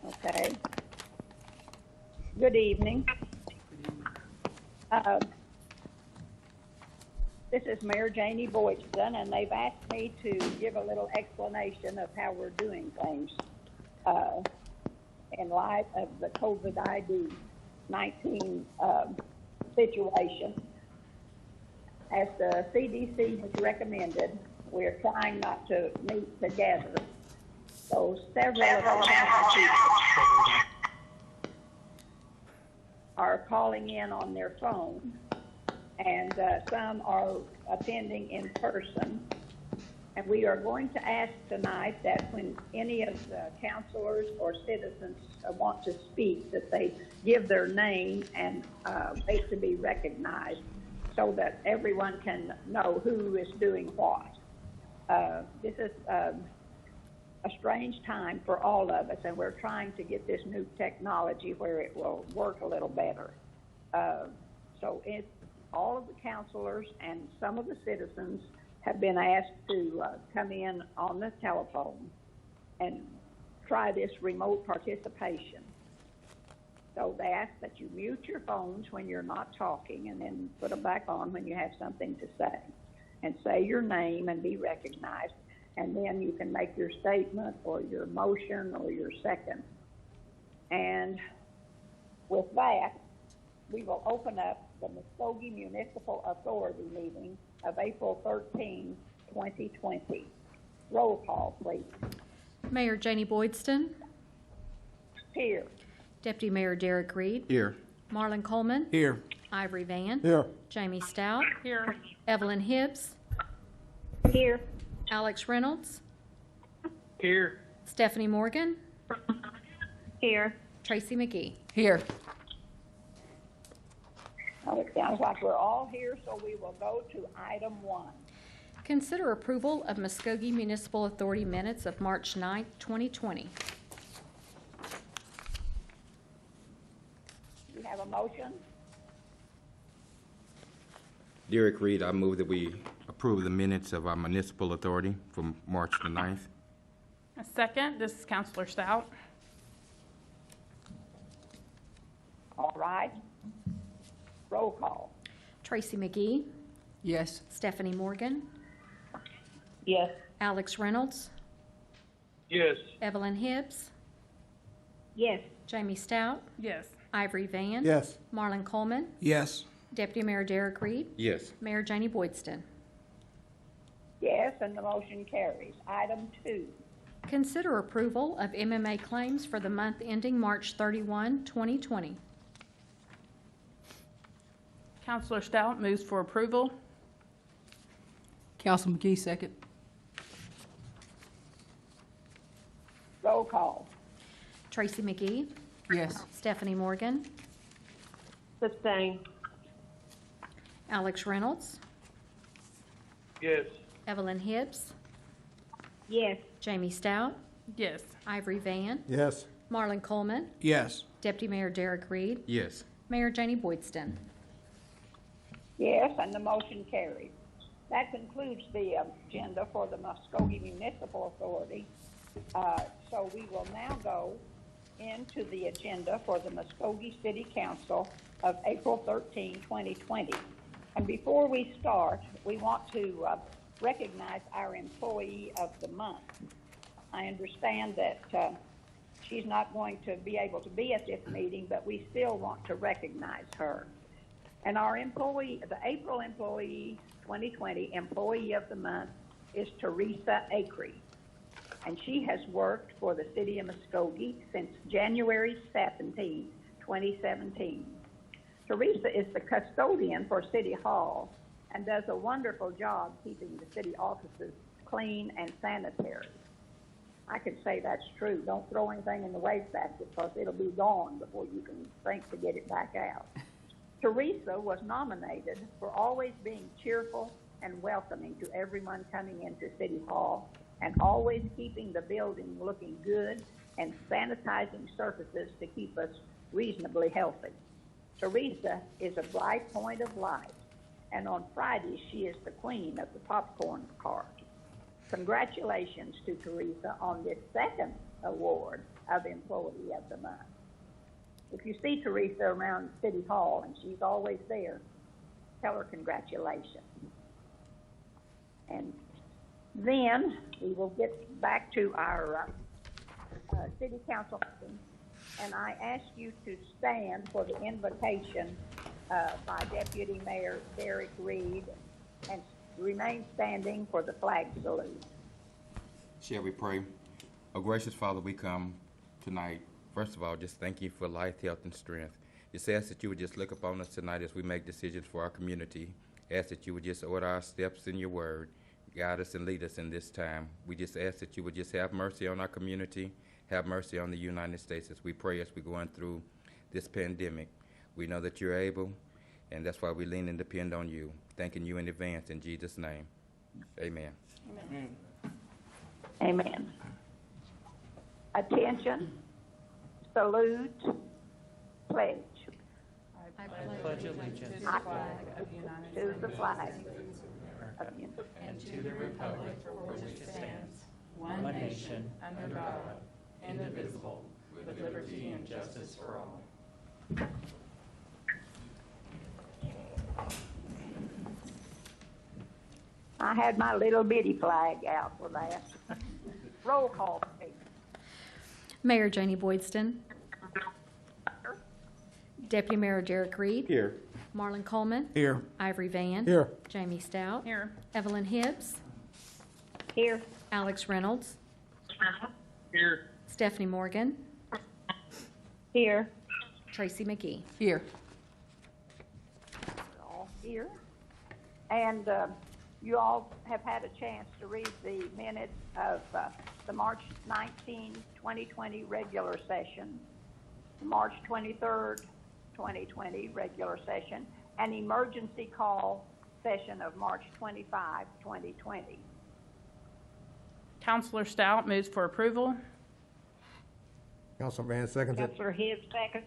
Okay. Good evening. This is Mayor Janie Boydston, and they've asked me to give a little explanation of how we're doing things in light of the COVID-19 situation. As the CDC has recommended, we're trying not to meet together. So several of the council people are calling in on their phone, and some are attending in person. And we are going to ask tonight that when any of the councilors or citizens want to speak, that they give their name and wait to be recognized so that everyone can know who is doing what. This is a strange time for all of us, and we're trying to get this new technology where it will work a little better. So all of the councilors and some of the citizens have been asked to come in on the telephone and try this remote participation. So they ask that you mute your phones when you're not talking and then put them back on when you have something to say. And say your name and be recognized. And then you can make your statement or your motion or your second. And with that, we will open up the Muskogee Municipal Authority meeting of April 13, 2020. Roll call, please. Mayor Janie Boydston. Here. Deputy Mayor Derek Reed. Here. Marlon Coleman. Here. Ivory Van. Here. Jamie Stout. Here. Evelyn Hibbs. Here. Alex Reynolds. Here. Stephanie Morgan. Here. Tracy McGee. Here. Well, it sounds like we're all here, so we will go to item 1. Consider approval of Muskogee Municipal Authority minutes of March 9th, 2020. You have a motion? Derek Reed, I move that we approve the minutes of our municipal authority from March the 9th. A second. This is Councilor Stout. All right. Roll call. Tracy McGee. Yes. Stephanie Morgan. Yes. Alex Reynolds. Yes. Evelyn Hibbs. Yes. Jamie Stout. Yes. Ivory Van. Yes. Marlon Coleman. Yes. Deputy Mayor Derek Reed. Yes. Mayor Janie Boydston. Yes, and the motion carries. Item 2. Consider approval of MMA claims for the month ending March 31, 2020. Councilor Stout moves for approval. Councilman McGee, second. Roll call. Tracy McGee. Yes. Stephanie Morgan. Sustain. Alex Reynolds. Yes. Evelyn Hibbs. Yes. Jamie Stout. Yes. Ivory Van. Yes. Marlon Coleman. Yes. Deputy Mayor Derek Reed. Yes. Mayor Janie Boydston. Yes, and the motion carries. That concludes the agenda for the Muskogee Municipal Authority. So we will now go into the agenda for the Muskogee City Council of April 13, 2020. And before we start, we want to recognize our employee of the month. I understand that she's not going to be able to be at this meeting, but we still want to recognize her. And our employee, the April employee 2020 employee of the month is Teresa Acree. And she has worked for the city of Muskogee since January 17, 2017. Teresa is the custodian for City Hall and does a wonderful job keeping the city offices clean and sanitary. I could say that's true. Don't throw anything in the wastebasket because it'll be gone before you can think to get it back out. Teresa was nominated for always being cheerful and welcoming to everyone coming into City Hall and always keeping the building looking good and sanitizing surfaces to keep us reasonably healthy. Teresa is a bright point of light, and on Fridays she is the queen of the popcorn cart. congratulations to Teresa on this second award of Employee of the Month. If you see Teresa around City Hall, and she's always there, tell her congratulations. And then we will get back to our City Council meeting, and I ask you to stand for the invitation by Deputy Mayor Derek Reed, and remain standing for the flag salute. Shall we pray? Oh, gracious Father, we come tonight, first of all, just thank you for life, health, and strength. Just ask that you would just look upon us tonight as we make decisions for our community. Ask that you would just order our steps in your word, guide us and lead us in this time. We just ask that you would just have mercy on our community, have mercy on the United States as we pray as we're going through this pandemic. We know that you're able, and that's why we lean and depend on you. Thanking you in advance in Jesus' name. Amen. Amen. Amen. Attention, salute, pledge. I pledge allegiance to the flag of the United States and to the republic for which it stands, one nation, under God, indivisible, with liberty and justice for all. I had my little bitty flag out for that. Roll call, please. Mayor Janie Boydston. Deputy Mayor Derek Reed. Here. Marlon Coleman. Here. Ivory Van. Here. Jamie Stout. Here. Evelyn Hibbs. Here. Alex Reynolds. Here. Stephanie Morgan. Here. Tracy McGee. Here. We're all here. And you all have had a chance to read the minutes of the March 19, 2020 regular session, the March 23rd, 2020 regular session, and emergency call session of March 25, 2020. Counselor Stout moves for approval. Councilman Van seconds it. Councilor Hibbs, second.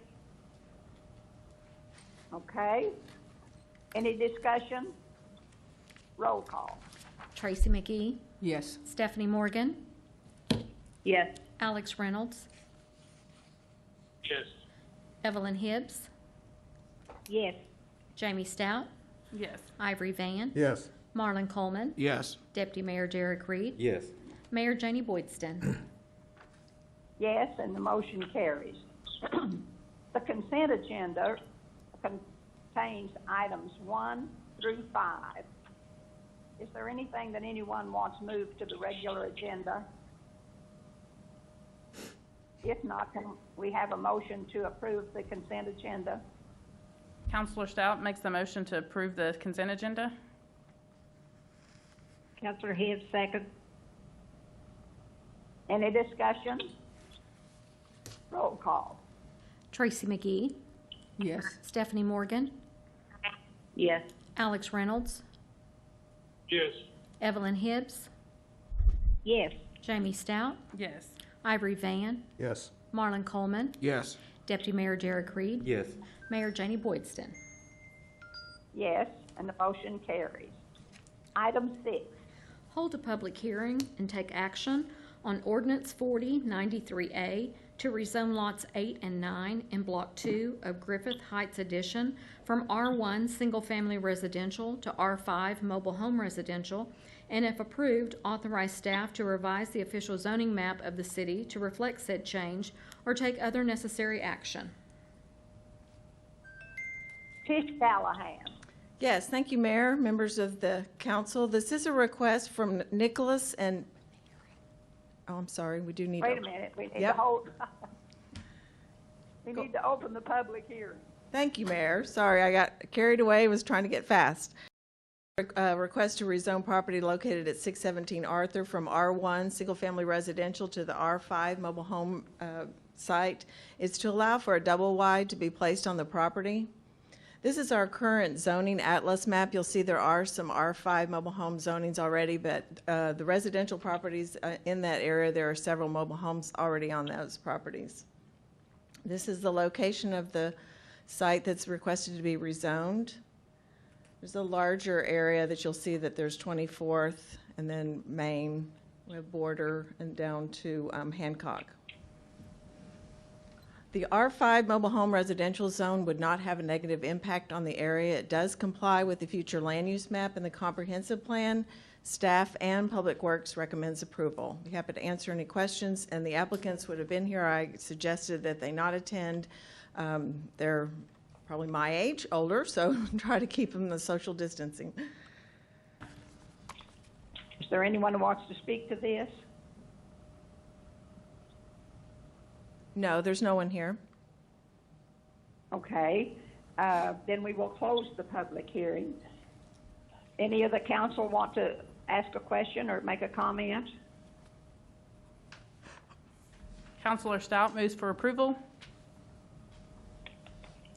Okay. Any discussion? Roll call. Tracy McGee. Yes. Stephanie Morgan. Yes. Alex Reynolds. Yes. Evelyn Hibbs. Yes. Jamie Stout. Yes. Ivory Van. Yes. Marlon Coleman. Yes. Deputy Mayor Derek Reed. Yes. Mayor Janie Boydston. Yes, and the motion carries. The consent agenda contains items 1 through 5. Is there anything that anyone wants moved to the regular agenda? If not, can we have a motion to approve the consent agenda? Counselor Stout makes the motion to approve the consent agenda. Councilor Hibbs, second. Any discussion? Roll call. Tracy McGee. Yes. Stephanie Morgan. Yes. Alex Reynolds. Yes. Evelyn Hibbs. Yes. Jamie Stout. Yes. Ivory Van. Yes. Marlon Coleman. Yes. Deputy Mayor Derek Reed. Yes. Mayor Janie Boydston. Yes, and the motion carries. Item 6. Hold a public hearing and take action on Ordinance 4093A to rezone lots 8 and 9 in Block 2 of Griffith Heights Addition from R1 Single Family Residential to R5 Mobile Home Residential, and if approved, authorize staff to revise the official zoning map of the city to reflect said change or take other necessary action. Tish Callahan. Yes, thank you, Mayor, members of the council. This is a request from Nicholas and, oh, I'm sorry, we do need to. Wait a minute, we need Yep. to hold, we need to open the public hearing. Thank you, Mayor. Sorry, I got carried away, was trying to get fast. Request to rezone property located at 617 Arthur from R1 Single Family Residential to the R5 Mobile Home site. It's to allow for a double wide to be placed on the property. This is our current zoning atlas map. You'll see there are some R5 mobile home zonings already, but the residential properties in that area, there are several mobile homes already on those properties. This is the location of the site that's requested to be rezoned. There's a larger area that you'll see that there's 24th and then Main, we have Border, and down to Hancock. The R5 mobile home residential zone would not have a negative impact on the area. It does comply with the future land use map and the comprehensive plan. Staff and Public Works recommends approval. Be happy to answer any questions, and the applicants would have been here. I suggested that they not attend. They're probably my age, older, so try to keep them the social distancing. Is there anyone who wants to speak to this? No, there's no one here. Okay, then we will close the public hearing. Any of the council want to ask a question or make a comment? Counselor Stout moves for approval.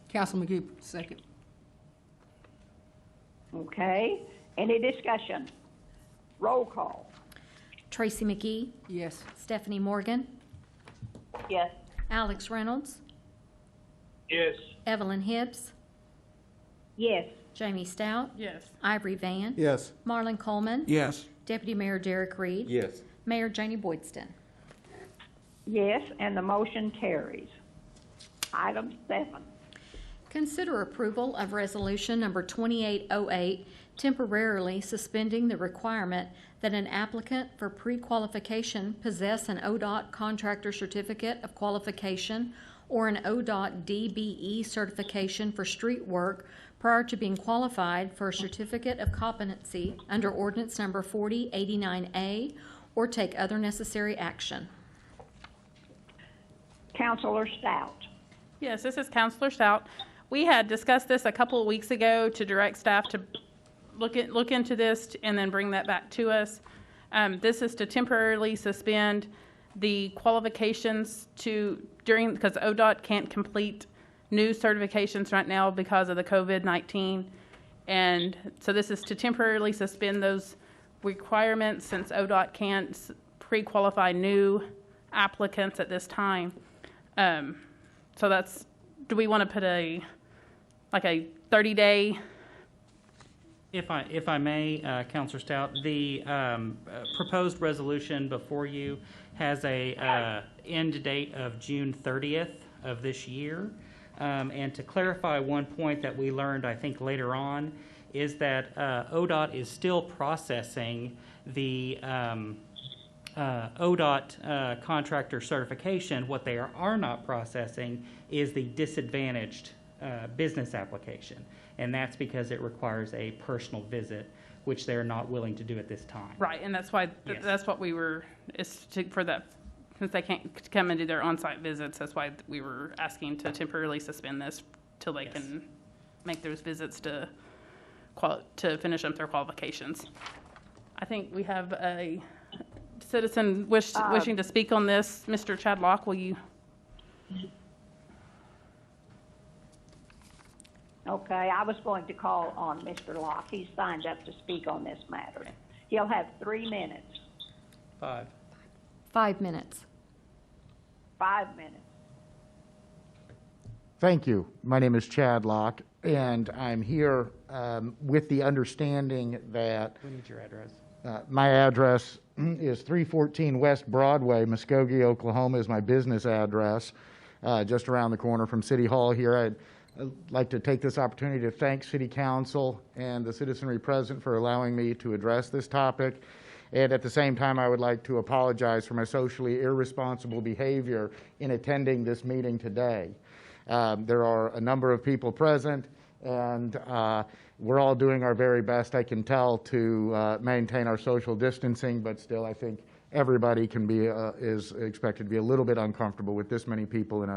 Council McGee, second. Okay, any discussion? Roll call. Tracy McGee, Yes. Stephanie Morgan, Yes. Alex Reynolds, Yes. Evelyn Hibbs, Yes. Jamie Stout, Yes. Ivory Van, Yes. Marlon Coleman, Yes. Deputy Mayor Derek Reed, Yes. Mayor Janie Boydston. Yes, and the motion carries. Item 7. Consider approval of resolution number 2808, temporarily suspending the requirement that an applicant for pre-qualification possess an ODOT contractor certificate of qualification or an ODOT DBE certification for street work prior to being qualified for a certificate of competency under ordinance number 4089A, or take other necessary action. Councilor Stout. Yes, this is Counselor Stout. We had discussed this a couple of weeks ago to direct staff to look into this and then bring that back to us. This is to temporarily suspend the qualifications because ODOT can't complete new certifications right now because of the COVID-19. And so this is to temporarily suspend those requirements since ODOT can't pre-qualify new applicants at this time. So that's, do we want to put a 30-day? If I may, Counselor Stout, the proposed resolution before you has a end date of June 30th of this year. And to clarify one point that we learned, I think, later on, is that ODOT is still processing the ODOT contractor certification. What they are not processing is the disadvantaged business application. And that's because it requires a personal visit, which they're not willing to do at this time. Right, and that's why, Yes. that's what we were, for that, since they can't come and do their on-site visits, that's why we were asking to temporarily suspend this till they Yes. can make those visits to finish up their qualifications. I think we have a citizen wishing to speak on this. Mr. Chadlock, will you? Okay, I was going to call on Mr. Locke. He's signed up to speak on this matter. He'll have 3 minutes. 5. 5 minutes. 5 minutes. Thank you. My name is Chad Locke, and I'm here with the understanding that We need your address. my address is 314 West Broadway, Muskogee, Oklahoma is my business address, just around the corner from City Hall here. I'd like to take this opportunity to thank City Council and the citizenry present for allowing me to address this topic. And at the same time, I would like to apologize for my socially irresponsible behavior in attending this meeting today. There are a number of people present, and we're all doing our very best, I can tell, to maintain our social distancing, but still I think everybody is expected to be a little bit uncomfortable with this many people in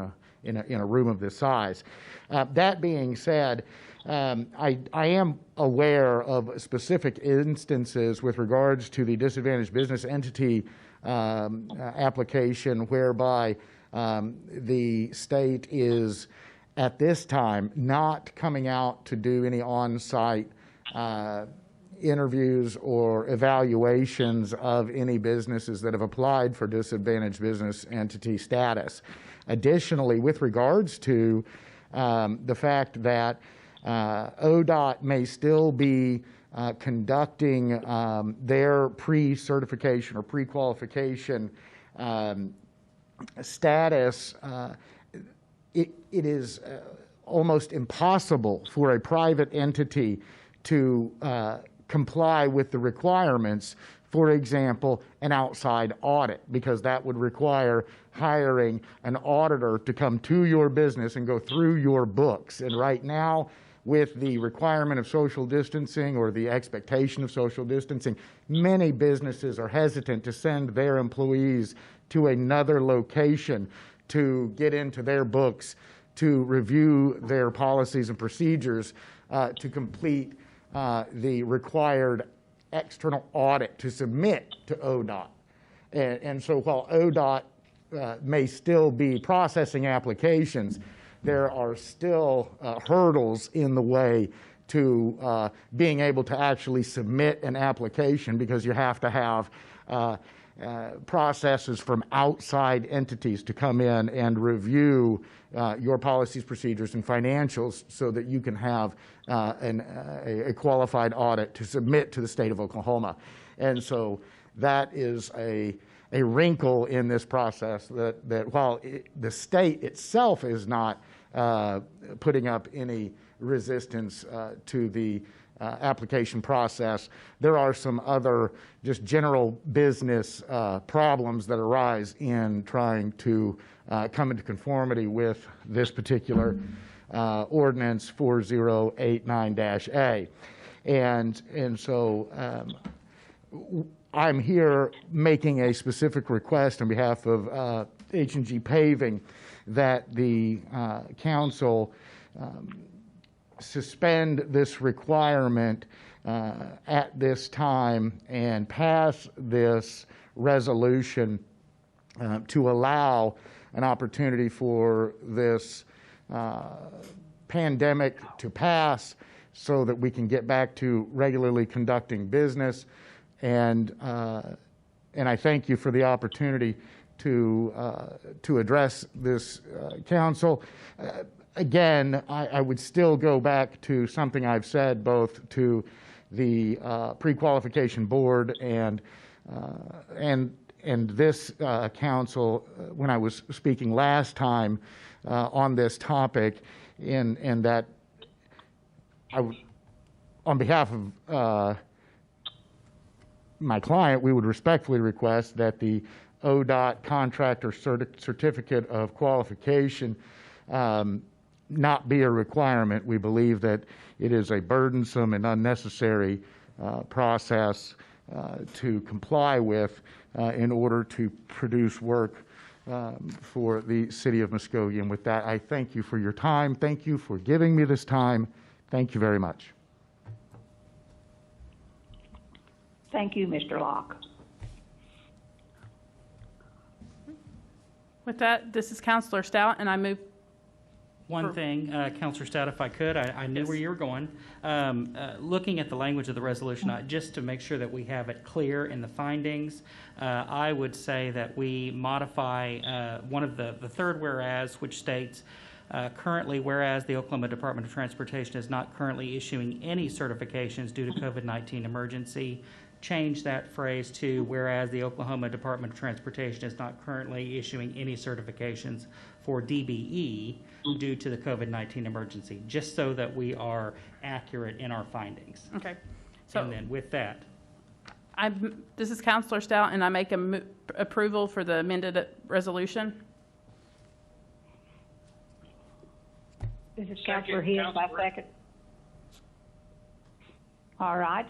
a room of this size. That being said, I am aware of specific instances with regards to the disadvantaged business entity application whereby the state is at this time not coming out to do any on-site interviews or evaluations of any businesses that have applied for disadvantaged business entity status. Additionally, with regards to the fact that ODOT may still be conducting their pre-certification or pre-qualification status. It is almost impossible for a private entity to comply with the requirements. For example, an outside audit, because that would require hiring an auditor to come to your business and go through your books. And right now, with the requirement of social distancing or the expectation of social distancing, many businesses are hesitant to send their employees to another location to get into their books, to review their policies and procedures, to complete the required external audit to submit to ODOT. And so while ODOT may still be processing applications, there are still hurdles in the way to being able to actually submit an application, because you have to have processes from outside entities to come in and review your policies, procedures, and financials so that you can have a qualified audit to submit to the state of Oklahoma. And so that is a wrinkle in this process that while the state itself is not putting up any resistance to the application process, there are some other just general business problems that arise in trying to come into conformity with this particular ordinance 4089-A. And so I'm here making a specific request on behalf of H&G Paving that the council suspend this requirement at this time and pass this resolution to allow an opportunity for this pandemic to pass so that we can get back to regularly conducting business. And I thank you for the opportunity to address this council. Again, I would still go back to something I've said both to the pre-qualification board and this council when I was speaking last time on this topic, in that on behalf of my client, we would respectfully request that the ODOT contractor certificate of qualification not be a requirement. We believe that it is a burdensome and unnecessary process to comply with in order to produce work for the city of Muskogee. And with that, I thank you for your time. Thank you for giving me this time. Thank you very much. Thank you, Mr. Locke. With that, this is Counselor Stout, and I move. One thing, Counselor Stout, if I could, I knew where you were going. Looking at the language of the resolution, just to make sure that we have it clear in the findings, I would say that we modify one of the third whereas, which states, currently, whereas the Oklahoma Department of Transportation is not currently issuing any certifications due to COVID-19 emergency, change that phrase to whereas the Oklahoma Department of Transportation is not currently issuing any certifications for DBE due to the COVID-19 emergency, just so that we are accurate in our findings. Okay. So, and then with that, this is Counselor Stout, and I make approval for the amended resolution. This is Counselor Hill, I second. All right.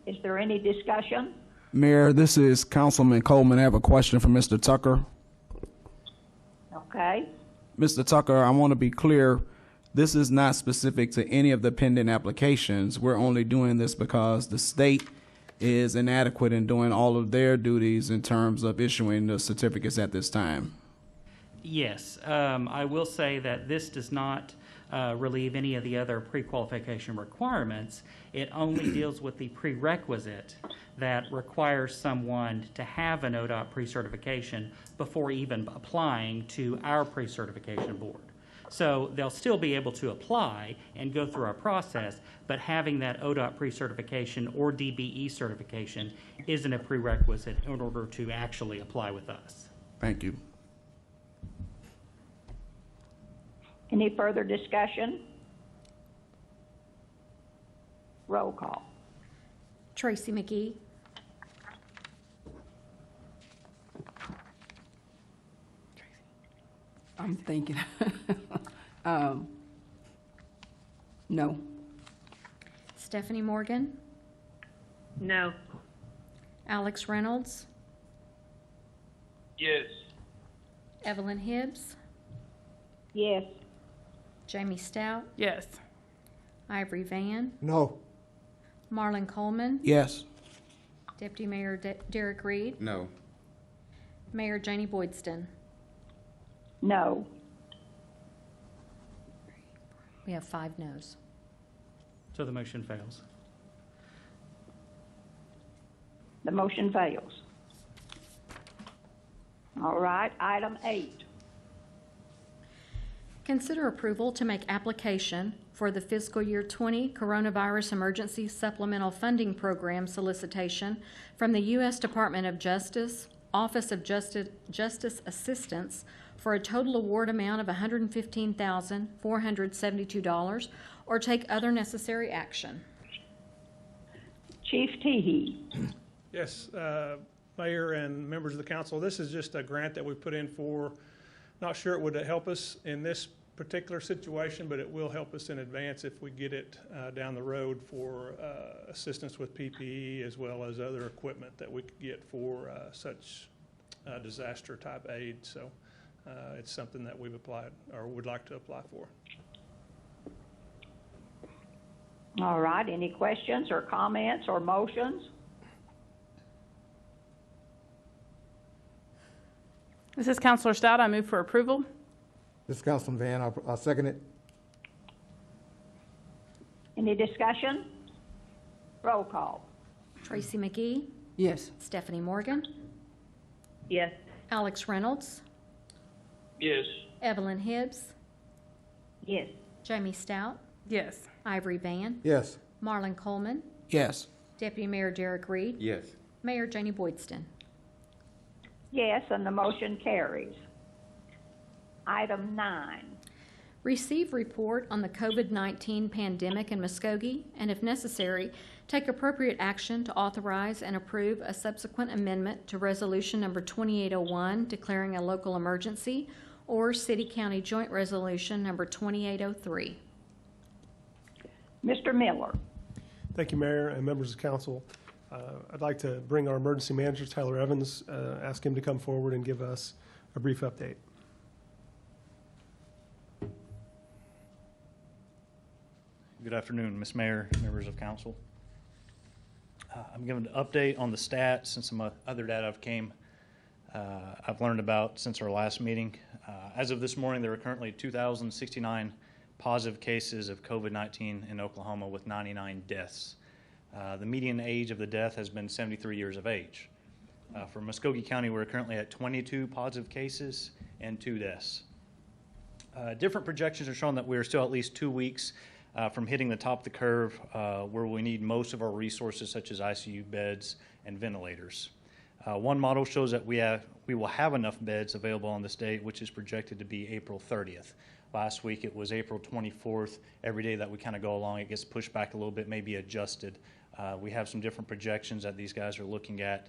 Is there any discussion? Mayor, this is Councilman Coleman. I have a question for Mr. Tucker. Okay. Mr. Tucker, I want to be clear. This is not specific to any of the pending applications. We're only doing this because the state is inadequate in doing all of their duties in terms of issuing the certificates at this time. yes, I will say that this does not relieve any of the other pre-qualification requirements. It only deals with the prerequisite that requires someone to have an ODOT pre-certification before even applying to our pre-certification board. So they'll still be able to apply and go through our process, but having that ODOT pre-certification or DBE certification isn't a prerequisite in order to actually apply with us. Thank you. Any further discussion? Roll call. Tracy McGee, I'm thinking. No. Stephanie Morgan, No. Alex Reynolds, Yes. Evelyn Hibbs, Yes. Jamie Stout, Yes. Ivory Van, No. Marlon Coleman, Yes. Deputy Mayor Derek Reed, No. Mayor Janie Boydston. No. We have 5 noes. So the motion fails. The motion fails. All right, item 8. Consider approval to make application for the fiscal year 20 Coronavirus Emergency Supplemental Funding Program solicitation from the U.S. Department of Justice, Office of Justice Assistance for a total award amount of $115,472, or take other necessary action. Chief Teehee. Yes, Mayor and members of the council, this is just a grant that we put in for, not sure it would help us in this particular situation, but it will help us in advance if we get it down the road for assistance with PPE as well as other equipment that we could get for such disaster type aid. So it's something that we've applied or would like to apply for. All right, any questions or comments or motions? This is Counselor Stout. I move for approval. This is Councilman Van. I'll second it. Any discussion? Roll call. Tracy McGee, Yes. Stephanie Morgan, Yes. Alex Reynolds, Yes. Evelyn Hibbs, Yes. Jamie Stout, Yes. Ivory Van, Yes. Marlon Coleman, Yes. Deputy Mayor Derek Reed, Yes. Mayor Janie Boydston. Yes, and the motion carries. Item 9. Receive report on the COVID-19 pandemic in Muskogee, and if necessary, take appropriate action to authorize and approve a subsequent amendment to Resolution Number 2801 declaring a local emergency, or City-County Joint Resolution Number 2803. Mr. Miller. Thank you, Mayor and members of council. I'd like to bring our emergency manager, Tyler Evans, ask him to come forward and give us a brief update. Good afternoon, Ms. Mayor, members of council. I'm giving an update on the stats and some other data I've learned about since our last meeting. As of this morning, there are currently 2,069 positive cases of COVID-19 in Oklahoma with 99 deaths. The median age of the death has been 73 years of age. For Muskogee County, we're currently at 22 positive cases and 2 deaths. Different projections are showing that we're still at least 2 weeks from hitting the top of the curve where we need most of our resources such as ICU beds and ventilators. One model shows that we will have enough beds available on this date, which is projected to be April 30th. Last week it was April 24th. Every day that we kind of go along, it gets pushed back a little bit, maybe adjusted. We have some different projections that these guys are looking at.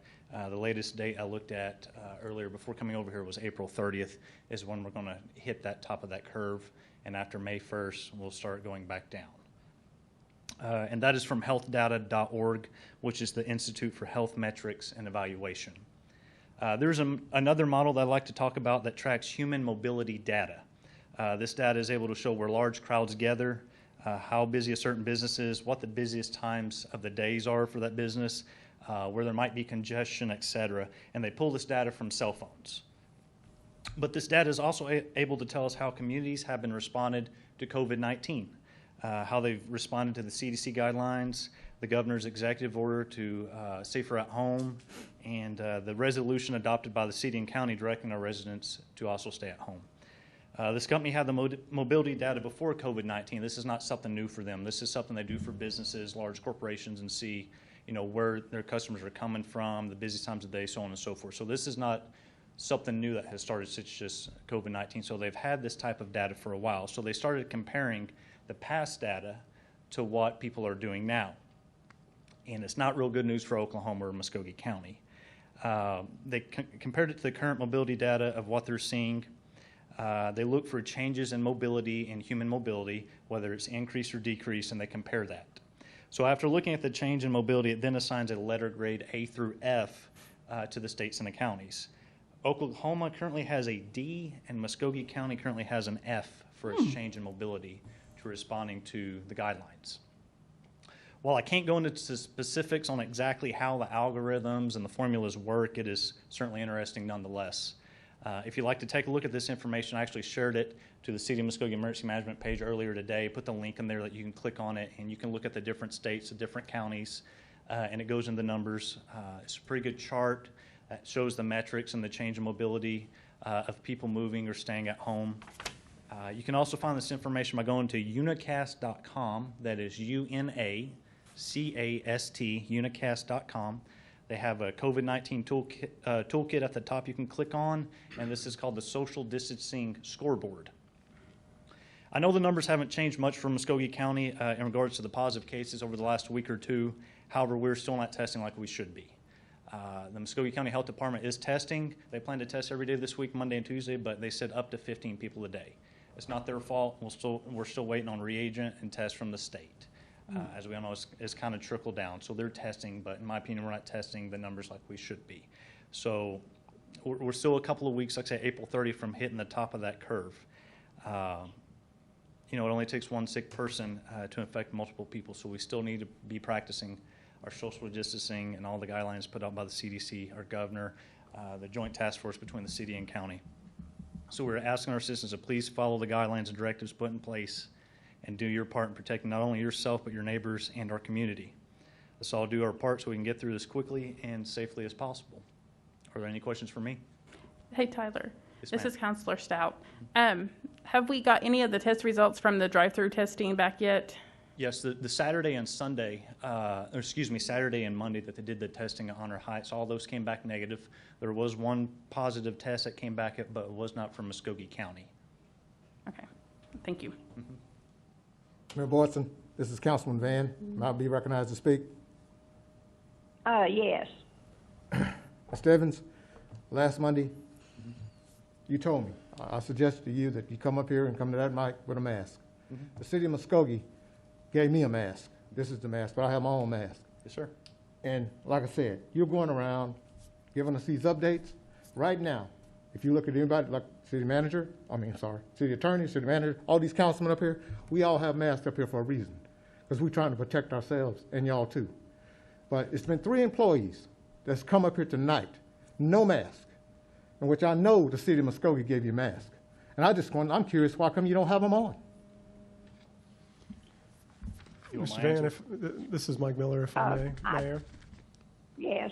The latest date I looked at earlier before coming over here was April 30th is when we're going to hit that top of that curve, and after May 1st we'll start going back down. And that is from healthdata.org, which is the Institute for Health Metrics and Evaluation. There's another model that I'd like to talk about that tracks human mobility data. This data is able to show where large crowds gather, how busy a certain business is, what the busiest times of the days are for that business, where there might be congestion, etc. And they pull this data from cell phones. But this data is also able to tell us how communities have been responded to COVID-19, how they've responded to the CDC guidelines, the governor's executive order to safer at home, and the resolution adopted by the city and county directing our residents to also stay at home. This company had the mobility data before COVID-19. This is not something new for them. This is something they do for businesses, large corporations, and see, where their customers are coming from, the busy times of the day, so on and so forth. So this is not something new that has started since just COVID-19. So they've had this type of data for a while. So they started comparing the past data to what people are doing now. And it's not real good news for Oklahoma or Muskogee County. They compared it to the current mobility data of what they're seeing. They look for changes in mobility and human mobility, whether it's increase or decrease, and they compare that. So after looking at the change in mobility, it then assigns a letter grade A through F to the states and the counties. Oklahoma currently has a D, and Muskogee County currently has an F for its change in mobility to responding to the guidelines. While I can't go into specifics on exactly how the algorithms and the formulas work, it is certainly interesting nonetheless. If you'd like to take a look at this information, I actually shared it to the City of Muskogee Emergency Management page earlier today, put the link in there that you can click on it, and you can look at the different states, the different counties, and it goes into the numbers. It's a pretty good chart that shows the metrics and the change in mobility of people moving or staying at home. You can also find this information by going to unicast.com. That is UNACAST, unicast.com. They have a COVID-19 toolkit at the top you can click on, and this is called the Social Distancing Scoreboard. I know the numbers haven't changed much for Muskogee County in regards to the positive cases over the last week or two. However, we're still not testing like we should be. The Muskogee County Health Department is testing. They plan to test every day this week, Monday and Tuesday, but they said up to 15 people a day. It's not their fault. We're still waiting on reagent and tests from the state. As we all know, it's kind of trickled down. So they're testing, but in my opinion, we're not testing the numbers like we should be. So we're still a couple of weeks, like I say, April 30, from hitting the top of that curve. It only takes one sick person to infect multiple people, so we still need to be practicing our social distancing and all the guidelines put out by the CDC, our governor, the joint task force between the city and county. So we're asking our citizens to please follow the guidelines and directives put in place and do your part in protecting not only yourself, but your neighbors and our community. Let's all do our part so we can get through this quickly and safely as possible. Are there any questions for me? Hey, Tyler. Yes, This ma'am. is Counselor Stout. Have we got any of the test results from the drive-through testing back yet? Yes, the Saturday and Saturday and Monday that they did the testing at Honor Heights, all those came back negative. There was one positive test that came back, but it was not from Muskogee County. Okay, thank you. Mayor Boydson, this is Councilman Van. May I be recognized to speak? Yes. Mr. Evans, last Monday, you told me, I suggested to you that you come up here and come to that mic with a mask. The city of Muskogee gave me a mask. This is the mask, but I have my own mask. Yes, sir. And like I said, you're going around giving us these updates. Right now, if you look at anybody like city attorney, city manager, all these councilmen up here, we all have masks up here for a reason, because we're trying to protect ourselves and y'all too. But it's been 3 employees that's come up here tonight, no mask, in which I know the city of Muskogee gave you a mask. And I'm curious, why come you don't have them on? Mr. Van, this is Mike Miller, if I may, Mayor. Yes.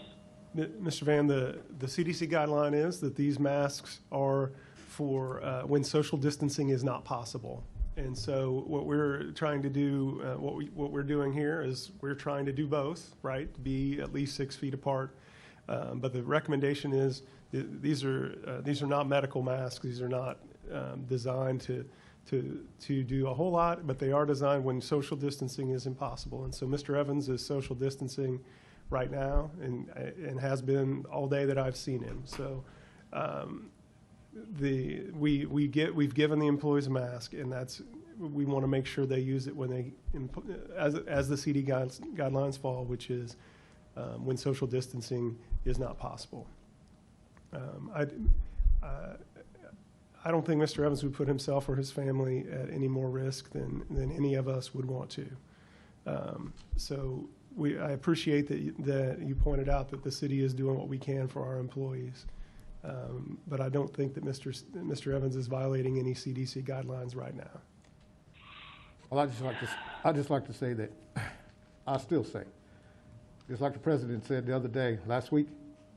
Mr. Van, the CDC guideline is that these masks are for when social distancing is not possible. And so what we're trying to do, what we're doing here is we're trying to do both, right? To be at least 6 feet apart. But the recommendation is these are not medical masks. These are not designed to do a whole lot, but they are designed when social distancing is impossible. And so Mr. Evans is social distancing right now and has been all day that I've seen him. So we've given the employees a mask, and we want to make sure they use it when they as the CD guidelines fall, which is when social distancing is not possible. I don't think Mr. Evans would put himself or his family at any more risk than any of us would want to. So I appreciate that you pointed out that the city is doing what we can for our employees. But I don't think that Mr. Evans is violating any CDC guidelines right now. Well, I'd just like to say that I still say, just like the president said the other day, last week,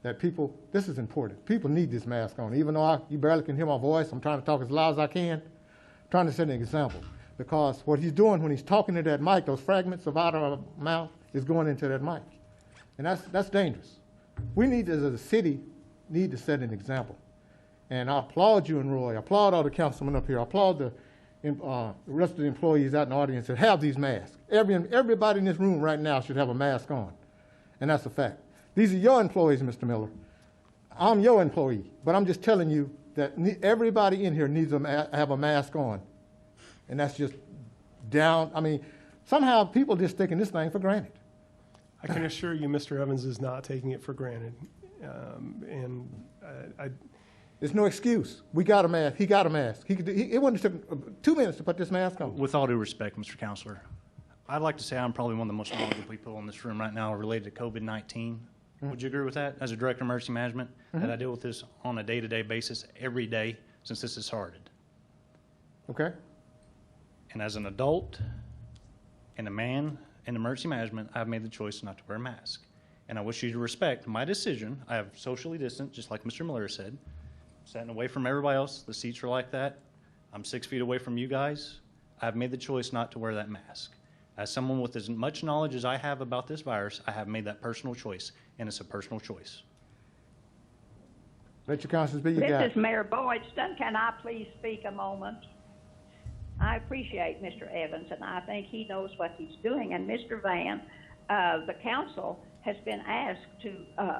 that people, this is important. People need this mask on. Even though you barely can hear my voice, I'm trying to talk as loud as I can, trying to set an example. Because what he's doing when he's talking to that mic, those fragments of out of our mouth is going into that mic. And that's dangerous. We need, as a city, need to set an example. And I applaud you and Roy. I applaud all the councilmen up here. I applaud the rest of the employees out in the audience that have these masks. Everybody in this room right now should have a mask on. And that's a fact. These are your employees, Mr. Miller. I'm your employee. But I'm just telling you that everybody in here needs to have a mask on. And that's just down. I mean, somehow people just taking this thing for granted. I can assure you Mr. Evans is not taking it for granted. There's no excuse. We got a mask. He got a mask. It wouldn't have took 2 minutes to put this mask on. With all due respect, Mr. Counselor, I'd like to say I'm probably one of the most knowledgeable people in this room right now related to COVID-19. Mm-hmm. Would you agree with that? As a Director of Emergency Management, that I deal with this on a day-to-day basis every day since this has started. Okay. And as an adult and a man in emergency management, I've made the choice not to wear a mask. And I wish you to respect my decision. I have socially distanced, just like Mr. Miller said, sitting away from everybody else. The seats are like that. I'm 6 feet away from you guys. I've made the choice not to wear that mask. As someone with as much knowledge as I have about this virus, I have made that personal choice, and it's a personal choice. Let your conscience be your guide. This is Mayor Boydston. Can I please speak a moment? I appreciate Mr. Evans, and I think he knows what he's doing. And Mr. Van, the council has been asked to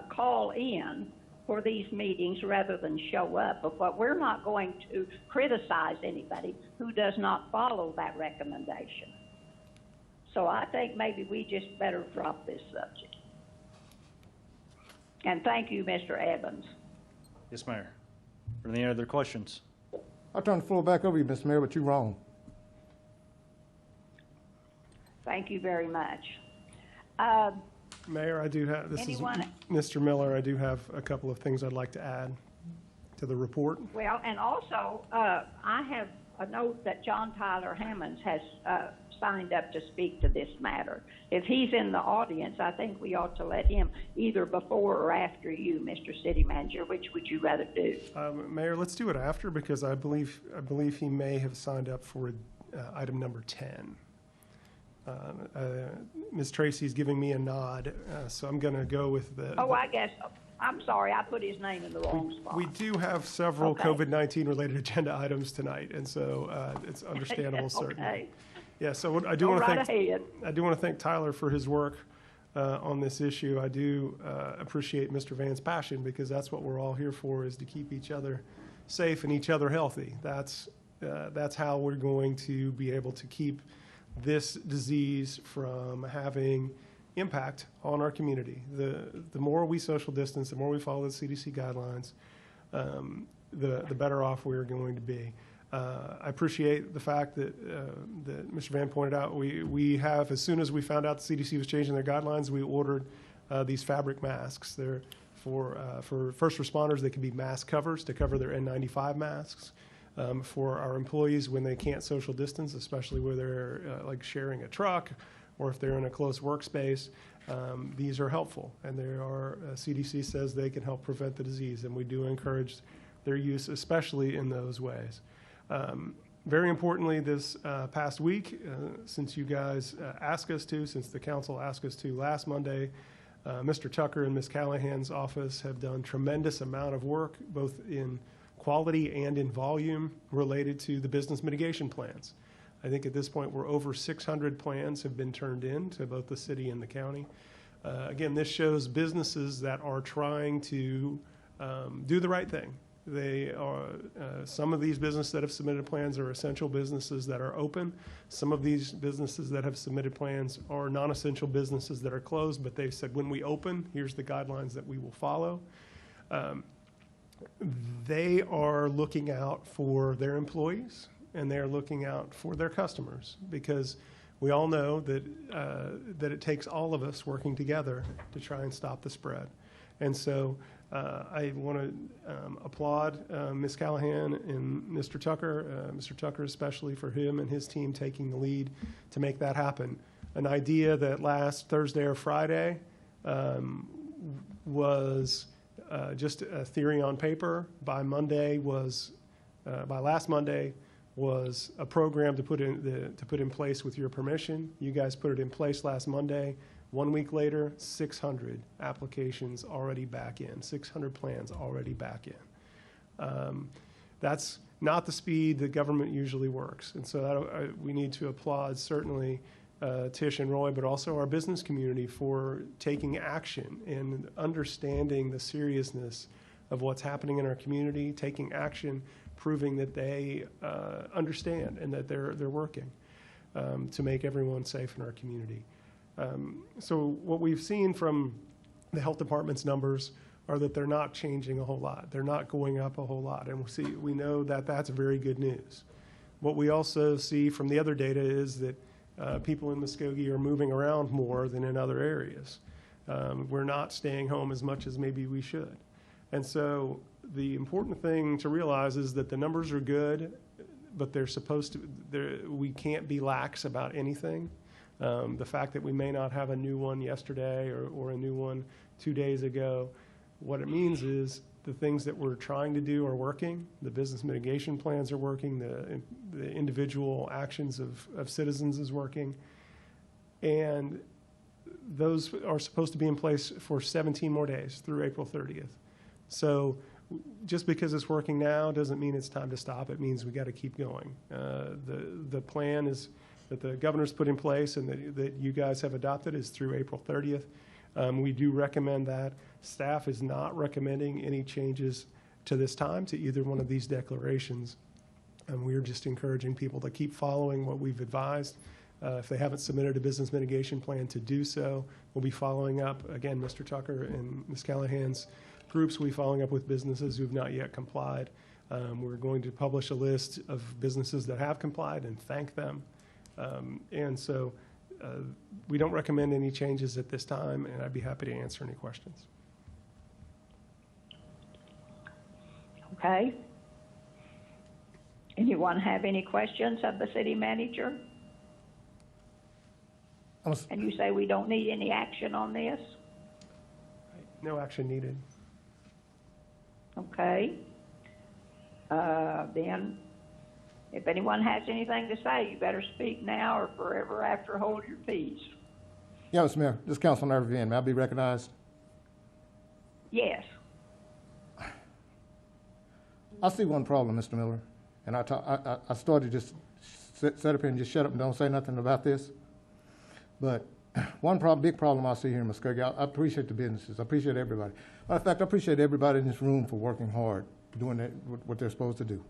call in for these meetings rather than show up. But we're not going to criticize anybody who does not follow that recommendation. So I think maybe we just better drop this subject. And thank you, Mr. Evans. Yes, Mayor. Are there any other questions? I'll turn the floor back over to you, Mr. Mayor, but you're wrong. Thank you very much. Mayor, I do have, this Anyone? is Mr. Miller, I do have a couple of things I'd like to add to the report. Well, and also, I have a note that John Tyler Hammonds has signed up to speak to this matter. If he's in the audience, I think we ought to let him either before or after you, Mr. City Manager. Which would you rather do? Mayor, let's do it after, because I believe he may have signed up for item number 10. Ms. Tracy's giving me a nod, so I'm going to go with the... Oh, I guess. I'm sorry, I put his name in the wrong spot. We do have several Okay. COVID-19 related agenda items tonight, and so it's understandable, certainly. Okay. Yeah, so I do Go want to right ahead. I do want to thank Tyler for his work on this issue. I do appreciate Mr. Van's passion, because that's what we're all here for, is to keep each other safe and each other healthy. That's how we're going to be able to keep this disease from having impact on our community. The more we social distance, the more we follow the CDC guidelines, the better off we're going to be. I appreciate the fact that Mr. Van pointed out, we have, as soon as we found out the CDC was changing their guidelines, we ordered these fabric masks. They're for first responders. They can be mask covers to cover their N95 masks. For our employees when they can't social distance, especially where they're like sharing a truck or if they're in a close workspace, these are helpful. And there are, CDC says they can help prevent the disease, and we do encourage their use, especially in those ways. Very importantly, this past week, since you guys asked us to, since the council asked us to last Monday, Mr. Tucker and Ms. Callahan's office have done tremendous amount of work, both in quality and in volume, related to the business mitigation plans. I think at this point we're over 600 plans have been turned in to both the city and the county. Again, this shows businesses that are trying to do the right thing. They are, some of these businesses that have submitted plans are essential businesses that are open. Some of these businesses that have submitted plans are non-essential businesses that are closed, but they've said when we open, here's the guidelines that we will follow. They are looking out for their employees, and they're looking out for their customers, because we all know that that it takes all of us working together to try and stop the spread. And so I want to applaud Ms. Callahan and Mr. Tucker especially, for him and his team taking the lead to make that happen. An idea that last Thursday or Friday was just a theory on paper. By last Monday was a program to put in place with your permission. You guys put it in place last Monday. 1 week later, 600 applications already back in, 600 plans already back in. That's not the speed that government usually works. And so we need to applaud certainly Tish and Roy, but also our business community for taking action and understanding the seriousness of what's happening in our community, taking action, proving that they understand and that they're working to make everyone safe in our community. So what we've seen from the health department's numbers are that they're not changing a whole lot. They're not going up a whole lot. And we know that that's very good news. What we also see from the other data is that people in Muskogee are moving around more than in other areas. We're not staying home as much as maybe we should. And so the important thing to realize is that the numbers are good, but we can't be lax about anything. The fact that we may not have a new one yesterday or a new one 2 days ago, what it means is the things that we're trying to do are working. The business mitigation plans are working. The individual actions of citizens is working. And those are supposed to be in place for 17 more days through April 30th. So just because it's working now doesn't mean it's time to stop. It means we got to keep going. The plan is that the governor's put in place and that you guys have adopted is through April 30th. We do recommend that. Staff is not recommending any changes to this time to either one of these declarations. And we're just encouraging people to keep following what we've advised. If they haven't submitted a business mitigation plan, to do so. We'll be following up. Again, Mr. Tucker and Ms. Callahan's groups will be following up with businesses who have not yet complied. We're going to publish a list of businesses that have complied and thank them. And so we don't recommend any changes at this time, and I'd be happy to answer any questions. Okay. Anyone have any questions of the city manager? And you say we don't need any action on this? No action needed. Okay. Then, if anyone has anything to say, you better speak now or forever after hold your peace. Yeah, Mr. Mayor, this is Councilman Irvin Van. May I be recognized? Yes. I see one problem, Mr. Miller, and I started just sit up here and just shut up and don't say nothing about this. But one big problem I see here in Muskogee, I appreciate the businesses. I appreciate everybody. Matter of fact, I appreciate everybody in this room for working hard, doing what they're supposed to do.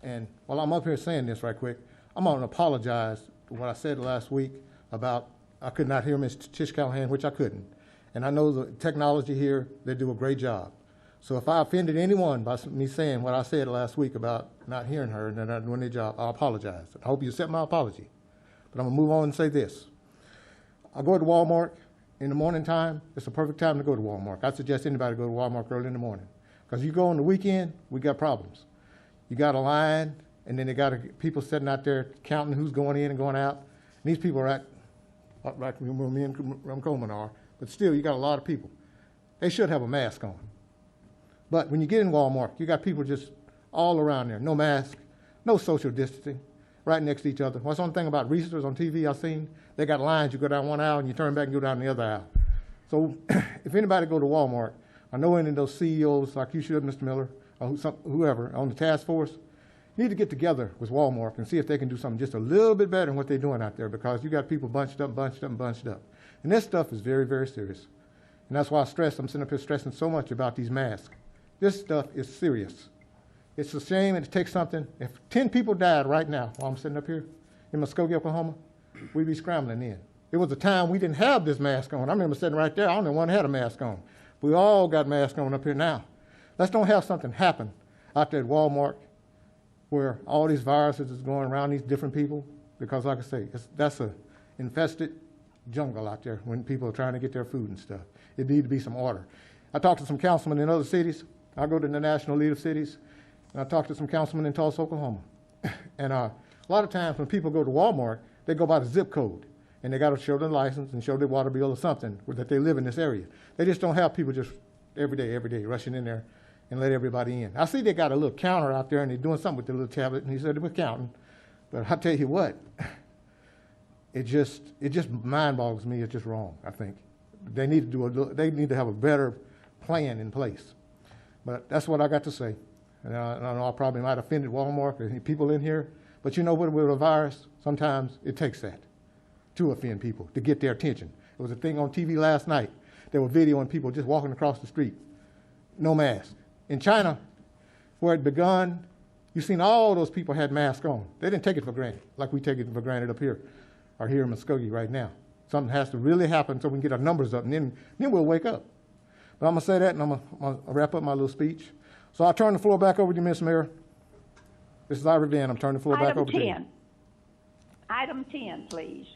And while I'm up here saying this right quick, I'm going to apologize for what I said last week about I could not hear Ms. Tish Callahan, which I couldn't. And I know the technology here, they do a great job. So if I offended anyone by me saying what I said last week about not hearing her and they're not doing their job, I apologize. I hope you accept my apology. But I'm going to move on and say this. I go to Walmart in the morning time. It's a perfect time to go to Walmart. I suggest anybody go to Walmart early in the morning. Because you go on the weekend, we got problems. You got a line, and then they got people sitting out there counting who's going in and going out. And these people are like me and Coleman are, but still, you got a lot of people. They should have a mask on. But when you get in Walmart, you got people just all around there, no mask, no social distancing, right next to each other. What's one thing about Reese's on TV I've seen? They got lines. You go down one aisle, and you turn back and go down the other aisle. So if anybody go to Walmart, I know any of those CEOs like you should, Mr. Miller, or whoever on the task force, need to get together with Walmart and see if they can do something just a little bit better than what they're doing out there, because you got people bunched up. And this stuff is very, very serious. And that's why I'm sitting up here stressing so much about these masks. This stuff is serious. It's a shame, and it takes something. If 10 people died right now while I'm sitting up here in Muskogee, Oklahoma, we'd be scrambling in. It was a time we didn't have this mask on. I remember sitting right there. I don't know one had a mask on. We all got masks on up here now. Let's don't have something happen out there at Walmart where all these viruses is going around these different people, because like I say, that's a infested jungle out there when people are trying to get their food and stuff. It needs to be some order. I talked to some councilmen in other cities. I go to the National League of Cities, and I talked to some councilmen in Tulsa, Oklahoma. And a lot of times when people go to Walmart, they go by the zip code, and they got to show their license and show their water bill or something that they live in this area. They just don't have people every day, rushing in there and let everybody in. I see they got a little counter out there and they're doing something with the little tablet, and he said they were counting. But I tell you what, it just mind boggles me. It's just wrong. I think they need to have a better plan in place. But that's what I got to say. And I know I probably might have offended Walmart or people in here, but you know what, with a virus, sometimes it takes that to offend people, to get their attention. There was a thing on TV last night. They were videoing people just walking across the street, no mask. In China, where it begun, you've seen all those people had masks on. They didn't take it for granted, like we take it for granted up here, or here in Muskogee right now. Something has to really happen so we can get our numbers up, and then we'll wake up. But I'm going to say that, and I'm going to wrap up my little speech. So I'll turn the floor back over to you, Ms. Mayor. This is Ivy Van. I'm turning the floor back over to you. Item 10, please.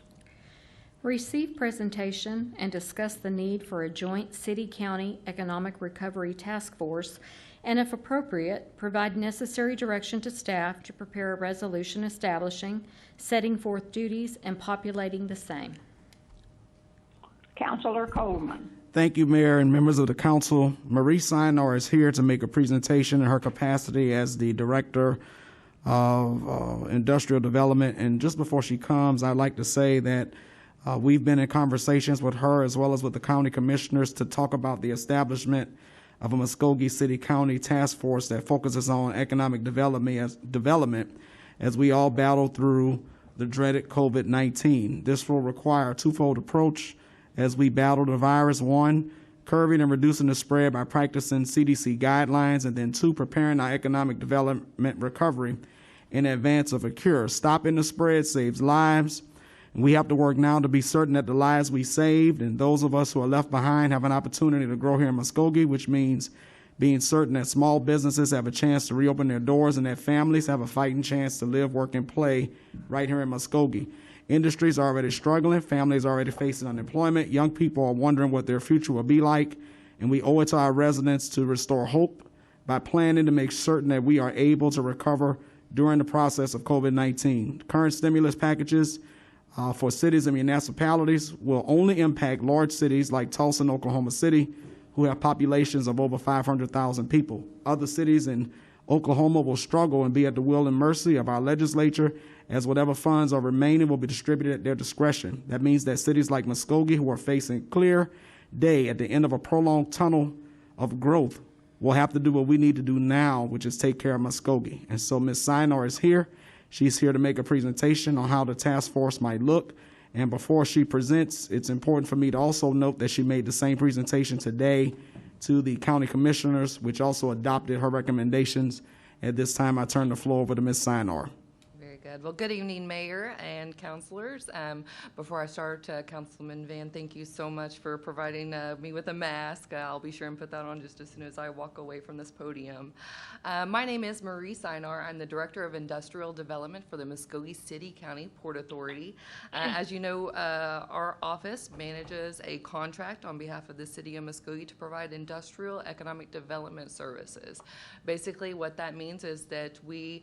Receive presentation and discuss the need for a joint city-county economic recovery task force, and if appropriate, provide necessary direction to staff to prepare a resolution establishing, setting forth duties, and populating the same. Councilor Coleman. Thank you, Mayor and members of the council. Marie Sinar is here to make a presentation in her capacity as the Director of Industrial Development. And just before she comes, I'd like to say that we've been in conversations with her as well as with the county commissioners to talk about the establishment of a Muskogee City County task force that focuses on economic development as we all battle through the dreaded COVID-19. This will require a twofold approach as we battle the virus. One, curbing and reducing the spread by practicing CDC guidelines, and then two, preparing our economic development recovery in advance of a cure. Stopping the spread saves lives, and we have to work now to be certain that the lives we saved and those of us who are left behind have an opportunity to grow here in Muskogee, which means being certain that small businesses have a chance to reopen their doors and that families have a fighting chance to live, work, and play right here in Muskogee. Industries are already struggling, families are already facing unemployment, young people are wondering what their future will be like, and we owe it to our residents to restore hope by planning to make certain that we are able to recover during the process of COVID-19. Current stimulus packages for cities and municipalities will only impact large cities like Tulsa and Oklahoma City, who have populations of over 500,000 people. Other cities in Oklahoma will struggle and be at the will and mercy of our legislature, as whatever funds are remaining will be distributed at their discretion. That means that cities like Muskogee, who are facing clear day at the end of a prolonged tunnel of growth, will have to do what we need to do now, which is take care of Muskogee. And so Ms. Sinar is here. She's here to make a presentation on how the task force might look. And before she presents, it's important for me to also note that she made the same presentation today to the county commissioners, which also adopted her recommendations. At this time, I turn the floor over to Ms. Sinar. Very good. Well, good evening, Mayor and councilors. Before I start, Councilman Van, thank you so much for providing me with a mask. I'll be sure and put that on just as soon as I walk away from this podium. My name is Marie Sinar. I'm the Director of Industrial Development for the Muskogee City County Port Authority. As you know, our office manages a contract on behalf of the City of Muskogee to provide industrial economic development services. Basically, what that means is that we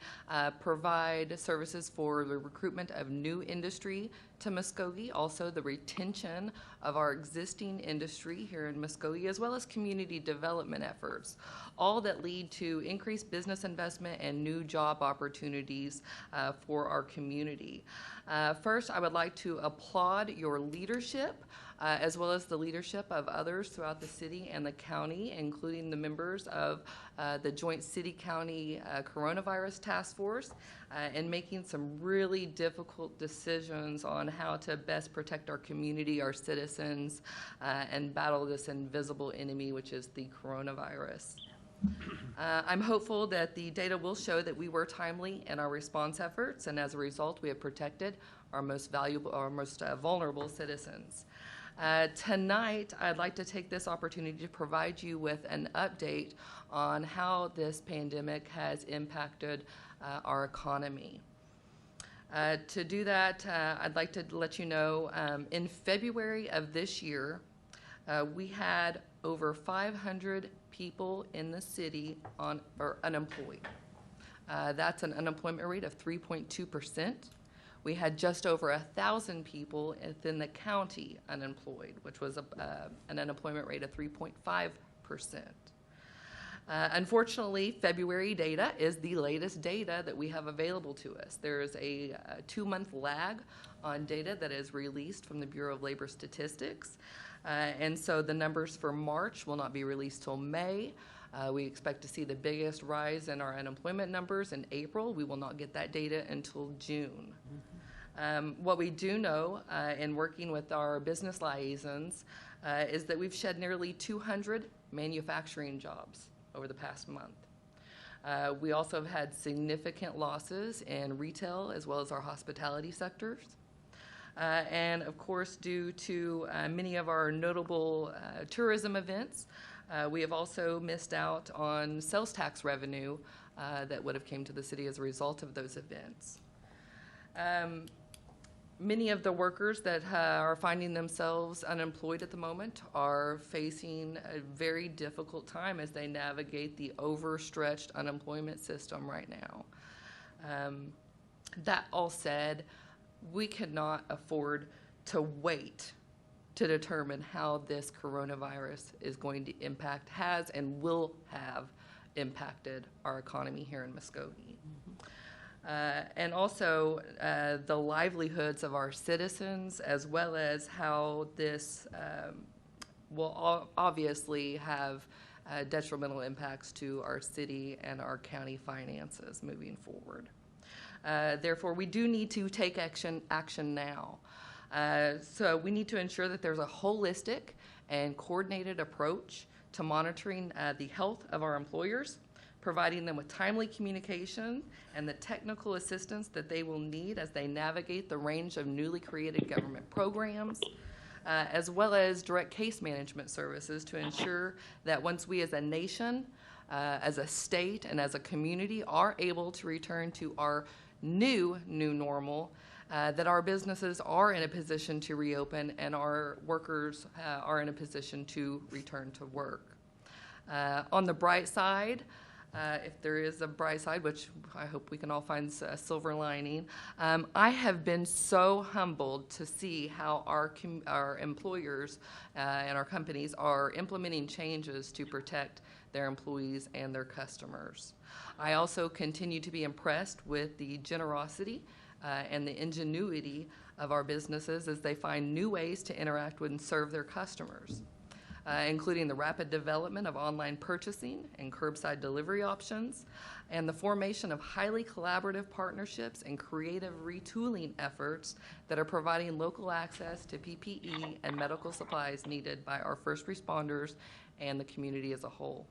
provide services for the recruitment of new industry to Muskogee, also the retention of our existing industry here in Muskogee, as well as community development efforts, all that lead to increased business investment and new job opportunities for our community. First, I would like to applaud your leadership, as well as the leadership of others throughout the city and the county, including the members of the Joint City-County Coronavirus Task Force, in making some really difficult decisions on how to best protect our community, our citizens, and battle this invisible enemy, which is the coronavirus. I'm hopeful that the data will show that we were timely in our response efforts, and as a result, we have protected our most valuable, our most vulnerable citizens. Tonight, I'd like to take this opportunity to provide you with an update on how this pandemic has impacted our economy. To do that, I'd like to let you know, in February of this year, we had over 500 people in the city or unemployed. That's an unemployment rate of 3.2%. We had just over 1,000 people within the county unemployed, which was an unemployment rate of 3.5%. Unfortunately, February data is the latest data that we have available to us. There is a 2-month lag on data that is released from the Bureau of Labor Statistics. And so the numbers for March will not be released till May. We expect to see the biggest rise in our unemployment numbers in April. We will not get that data until June. What we do know in working with our business liaisons is that we've shed nearly 200 manufacturing jobs over the past month. We also have had significant losses in retail as well as our hospitality sectors. And of course, due to many of our notable tourism events, we have also missed out on sales tax revenue that would have came to the city as a result of those events. Many of the workers that are finding themselves unemployed at the moment are facing a very difficult time as they navigate the overstretched unemployment system right now. That all said, we cannot afford to wait to determine how this coronavirus is going to impact, has and will have impacted our economy here in Muskogee. And also the livelihoods of our citizens, as well as how this will obviously have detrimental impacts to our city and our county finances moving forward. Therefore, we do need to take action now. So we need to ensure that there's a holistic and coordinated approach to monitoring the health of our employers, providing them with timely communication and the technical assistance that they will need as they navigate the range of newly created government programs, as well as direct case management services to ensure that once we as a nation, as a state, and as a community are able to return to our new normal, that our businesses are in a position to reopen and our workers are in a position to return to work. On the bright side, if there is a bright side, which I hope we can all find a silver lining, I have been so humbled to see how our employers and our companies are implementing changes to protect their employees and their customers. I also continue to be impressed with the generosity and the ingenuity of our businesses as they find new ways to interact with and serve their customers. Including the rapid development of online purchasing and curbside delivery options, and the formation of highly collaborative partnerships and creative retooling efforts that are providing local access to PPE and medical supplies needed by our first responders and the community as a whole.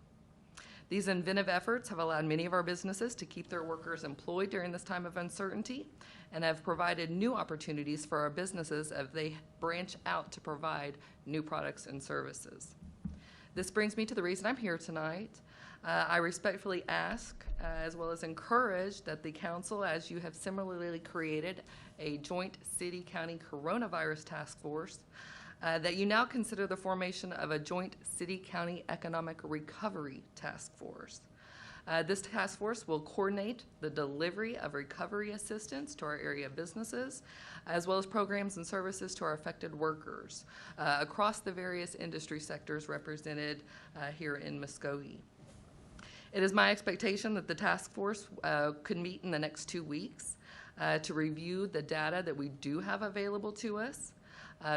These inventive efforts have allowed many of our businesses to keep their workers employed during this time of uncertainty and have provided new opportunities for our businesses as they branch out to provide new products and services. This brings me to the reason I'm here tonight. I respectfully ask, as well as encourage, that the council, as you have similarly created a joint city-county coronavirus task force, that you now consider the formation of a joint city-county economic recovery task force. This task force will coordinate the delivery of recovery assistance to our area businesses, as well as programs and services to our affected workers across the various industry sectors represented here in Muskogee. It is my expectation that the task force could meet in the next 2 weeks to review the data that we do have available to us,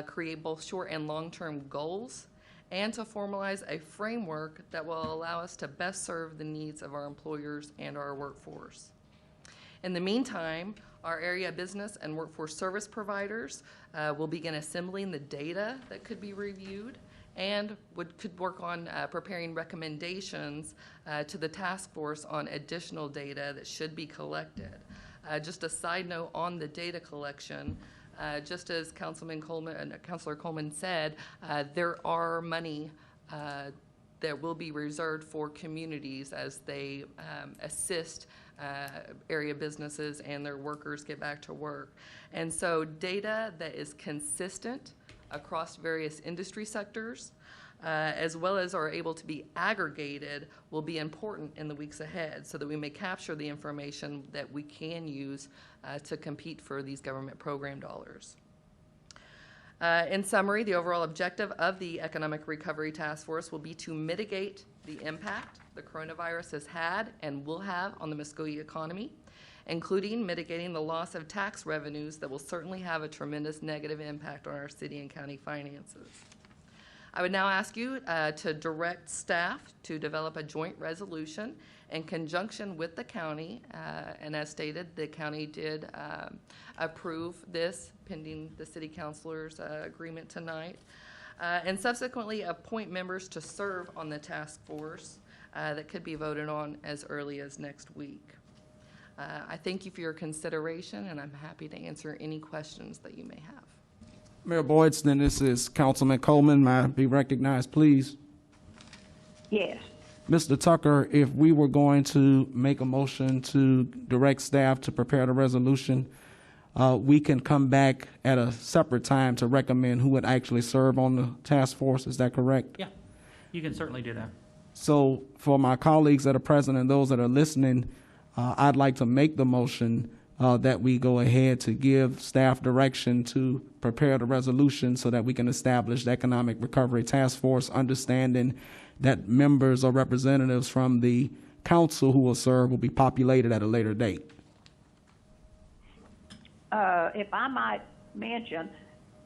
create both short and long-term goals, and to formalize a framework that will allow us to best serve the needs of our employers and our workforce. In the meantime, our area business and workforce service providers will begin assembling the data that could be reviewed and could work on preparing recommendations to the task force on additional data that should be collected. Just a side note on the data collection, just as Councilor Coleman said, there are money that will be reserved for communities as they assist area businesses and their workers get back to work. And so data that is consistent across various industry sectors, as well as are able to be aggregated, will be important in the weeks ahead so that we may capture the information that we can use to compete for these government program dollars. In summary, the overall objective of the Economic Recovery Task Force will be to mitigate the impact the coronavirus has had and will have on the Muskogee economy, including mitigating the loss of tax revenues that will certainly have a tremendous negative impact on our city and county finances. I would now ask you to direct staff to develop a joint resolution in conjunction with the county. And as stated, the county did approve this pending the city councilor's agreement tonight. And subsequently appoint members to serve on the task force that could be voted on as early as next week. I thank you for your consideration, and I'm happy to answer any questions that you may have. Mayor Boydston, this is Councilman Coleman. May I be recognized, please? Yes. Mr. Tucker, if we were going to make a motion to direct staff to prepare the resolution, we can come back at a separate time to recommend who would actually serve on the task force. Is that correct? Yeah, you can certainly do that. So for my colleagues that are present and those that are listening, I'd like to make the motion that we go ahead to give staff direction to prepare the resolution so that we can establish the Economic Recovery Task Force, understanding that members or representatives from the council who will serve will be populated at a later date. If I might mention,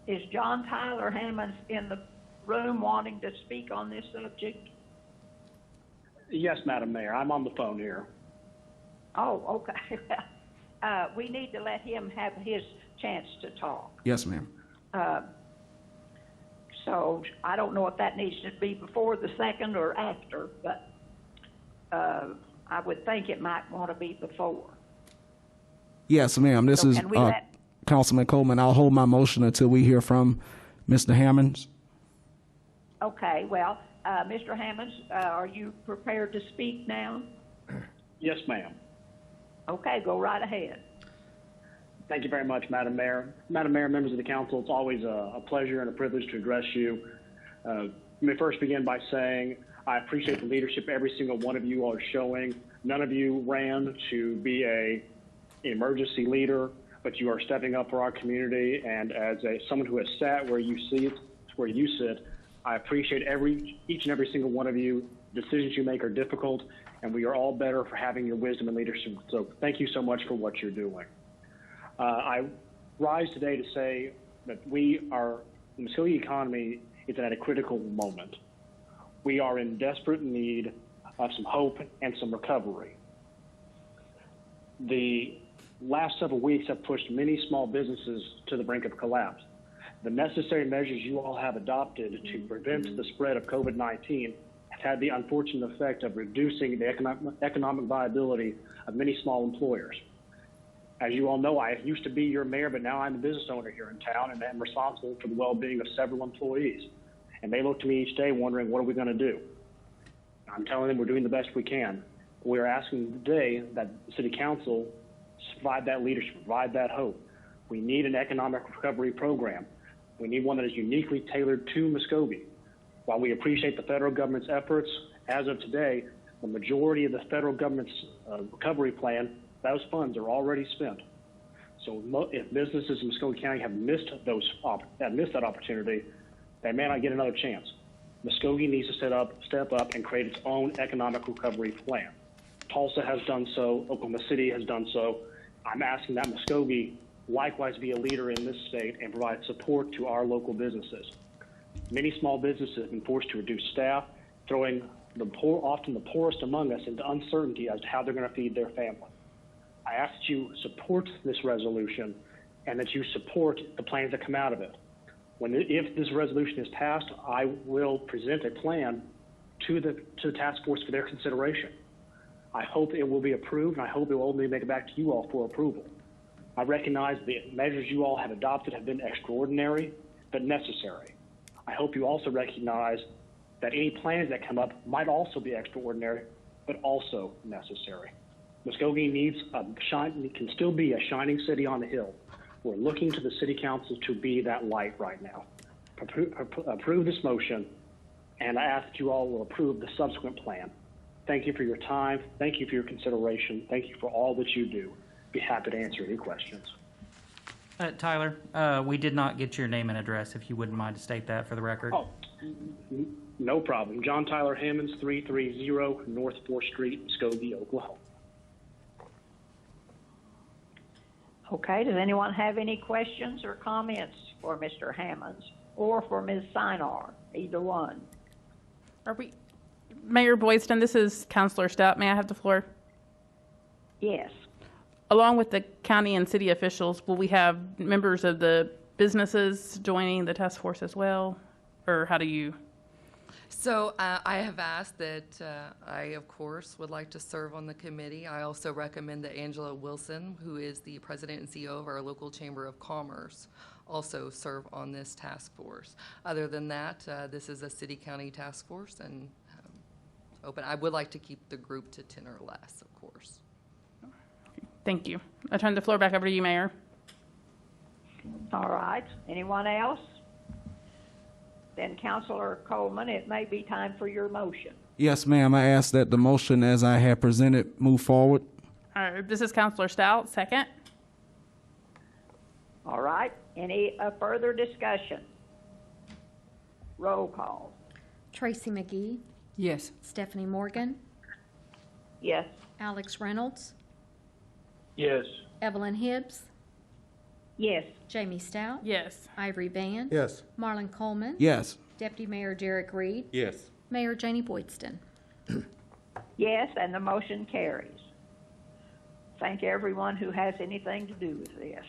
is John Tyler Hammonds in the room wanting to speak on this subject? Yes, Madam Mayor, I'm on the phone here. Oh, okay. We need to let him have his chance to talk. Yes, ma'am. So I don't know if that needs to be before the second or after, but I would think it might want to be before. Yes, ma'am. This is Councilman Coleman. I'll hold my motion until we hear from Mr. Hammonds. Okay, well, Mr. Hammonds, are you prepared to speak now? Yes, ma'am. Okay, go right ahead. Thank you very much, Madam Mayor. Madam Mayor, members of the council, it's always a pleasure and a privilege to address you. Let me first begin by saying I appreciate the leadership every single one of you are showing. None of you ran to be an emergency leader, but you are stepping up for our community. And as someone who has sat where you sit, I appreciate each and every single one of you. Decisions you make are difficult, and we are all better for having your wisdom and leadership. So thank you so much for what you're doing. I rise today to say that the Muskogee economy is at a critical moment. We are in desperate need of some hope and some recovery. The last several weeks have pushed many small businesses to the brink of collapse. The necessary measures you all have adopted to prevent the spread of COVID-19 have had the unfortunate effect of reducing the economic viability of many small employers. As you all know, I used to be your mayor, but now I'm a business owner here in town, and I'm responsible for the well-being of several employees. And they look to me each day wondering, what are we going to do? I'm telling them we're doing the best we can. We're asking today that the City Council provide that leadership, provide that hope. We need an economic recovery program. We need one that is uniquely tailored to Muskogee. While we appreciate the federal government's efforts, as of today, the majority of the federal government's recovery plan, those funds are already spent. So if businesses in Muskogee County have missed that opportunity, they may not get another chance. Muskogee needs to step up and create its own economic recovery plan. Tulsa has done so. Oklahoma City has done so. I'm asking that Muskogee likewise be a leader in this state and provide support to our local businesses. Many small businesses have been forced to reduce staff, throwing often the poorest among us into uncertainty as to how they're going to feed their family. I ask that you support this resolution and that you support the plans that come out of it. If this resolution is passed, I will present a plan to the task force for their consideration. I hope it will be approved, and I hope it will only make it back to you all for approval. I recognize the measures you all have adopted have been extraordinary, but necessary. I hope you also recognize that any plans that come up might also be extraordinary, but also necessary. Muskogee can still be a shining city on the hill. We're looking to the City Council to be that light right now. Approve this motion, and I ask that you all will approve the subsequent plan. Thank you for your time. Thank you for your consideration. Thank you for all that you do. Be happy to answer any questions. Tyler, we did not get your name and address, if you wouldn't mind to state that for the record. Oh, no problem. John Tyler Hammonds, 330 North 4th Street, Muskogee, Oklahoma. Okay, does anyone have any questions or comments for Mr. Hammonds or for Ms. Sinar? Either one. Mayor Boyston, this is Councilor Stout. May I have the floor? Yes. Along with the county and city officials, will we have members of the businesses joining the task force as well? Or how do you? So I have asked that I, of course, would like to serve on the committee. I also recommend that Angela Wilson, who is the president and CEO of our local Chamber of Commerce, also serve on this task force. Other than that, this is a city-county task force and open. I would like to keep the group to 10 or less, of course. Thank you. I turn the floor back over to you, Mayor. All right. Anyone else? Then Councilor Coleman, it may be time for your motion. Yes, ma'am. I ask that the motion as I have presented move forward. This is Councilor Stout. Second. All right. Any further discussion? Roll call. Tracy McGee, Yes. Stephanie Morgan, Yes. Alex Reynolds, Yes. Evelyn Hibbs, Yes. Jamie Stout, Yes. Ivory Van, Yes. Marlon Coleman, Yes. Deputy Mayor Derek Reed, Yes. Mayor Janie Boydston. Yes, and the motion carries. Thank everyone who has anything to do with this.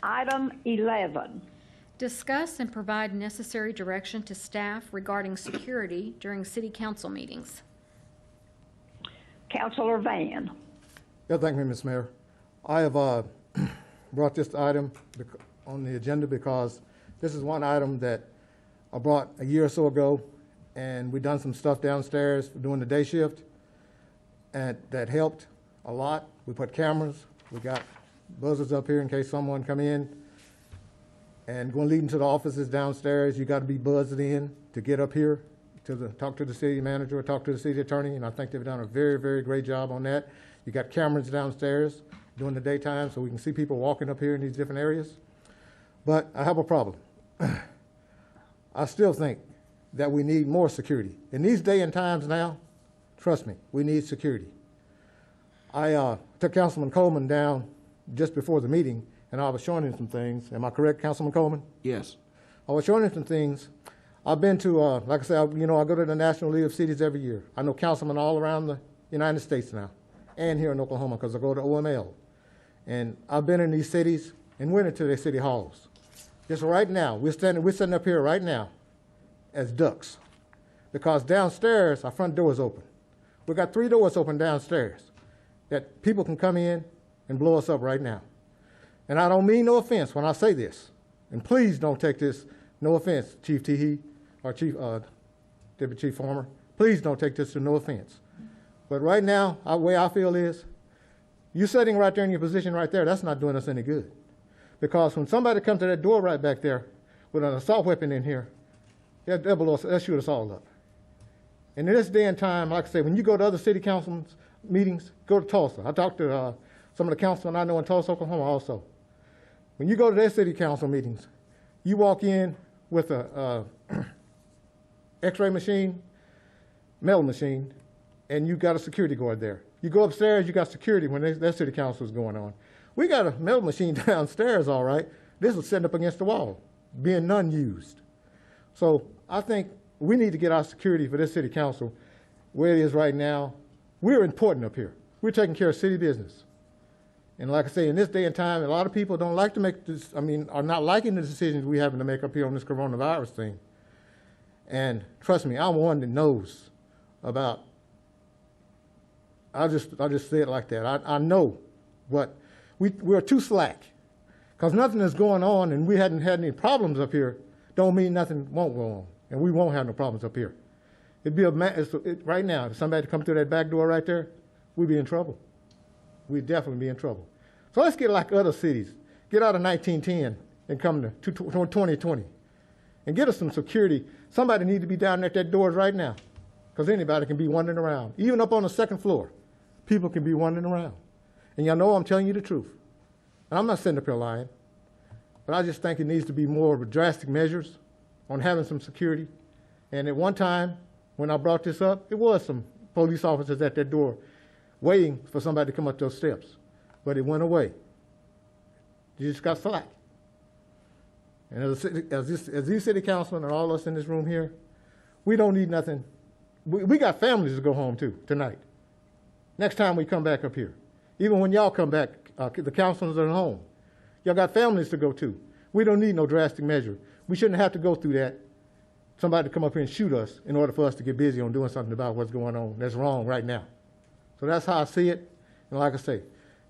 Item 11. Discuss and provide necessary direction to staff regarding security during city council meetings. Councilor Van. Yeah, thank you, Ms. Mayor. I have brought this item on the agenda because this is one item that I brought a year or so ago, and we done some stuff downstairs during the day shift, and that helped a lot. We put cameras, we got buzzers up here in case someone come in, and going leading to the offices downstairs, you got to be buzzed in to get up here to talk to the city manager or talk to the city attorney, and I think they've done a very, very great job on that. You got cameras downstairs during the daytime so we can see people walking up here in these different areas. But I have a problem. I still think that we need more security. In these day and times now, trust me, we need security. I took Councilman Coleman down just before the meeting, and I was showing him some things. Am I correct, Councilman Coleman? Yes. I was showing him some things. I've been to, like I said, I go to the National League of Cities every year. I know councilmen all around the United States now, and here in Oklahoma, because I go to OML. And I've been in these cities and went into their city halls. Just right now, we're sitting up here right now as ducks, because downstairs, our front door is open. We got 3 doors open downstairs that people can come in and blow us up right now. And I don't mean no offense when I say this. And please don't take this, no offense, Chief Teehee or Deputy Chief Farmer. Please don't take this to no offense. But right now, the way I feel is, you sitting right there in your position right there, that's not doing us any good. Because when somebody comes to that door right back there with an assault weapon in here, they'll shoot us all up. And in this day and time, like I say, when you go to other city council meetings, go to Tulsa. I talked to some of the councilmen I know in Tulsa, Oklahoma also. When you go to their city council meetings, you walk in with a x-ray machine, metal machine, and you got a security guard there. You go upstairs, you got security when their city council is going on. We got a metal machine downstairs, all right. This was sitting up against the wall, being none used. So I think we need to get our security for this city council where it is right now. We're important up here. We're taking care of city business. And like I say, in this day and time, a lot of people don't like to make this, are not liking the decisions we having to make up here on this coronavirus thing. And trust me, I'm one that knows about, I'll just say it like that. I know what, we're too slack. Because nothing is going on and we hadn't had any problems up here, don't mean nothing won't go on. And we won't have no problems up here. It'd be right now, if somebody come through that back door right there, we'd be in trouble. We'd definitely be in trouble. So let's get like other cities. Get out of 1910 and come to 2020 and get us some security. Somebody needs to be down at that doors right now, because anybody can be wandering around. Even up on the second floor, people can be wandering around. And y'all know I'm telling you the truth. And I'm not sitting up here lying. but I just think it needs to be more drastic measures on having some security. And at one time, when I brought this up, it was some police officers at that door waiting for somebody to come up those steps, but it went away. You just got slack. And as these city councilmen and all of us in this room here, we don't need nothing. We got families to go home to tonight. Next time we come back up here. Even when y'all come back, the councilors are at home. Y'all got families to go to. We don't need no drastic measure. We shouldn't have to go through that. Somebody to come up here and shoot us in order for us to get busy on doing something about what's going on that's wrong right now. So that's how I see it. And like I say,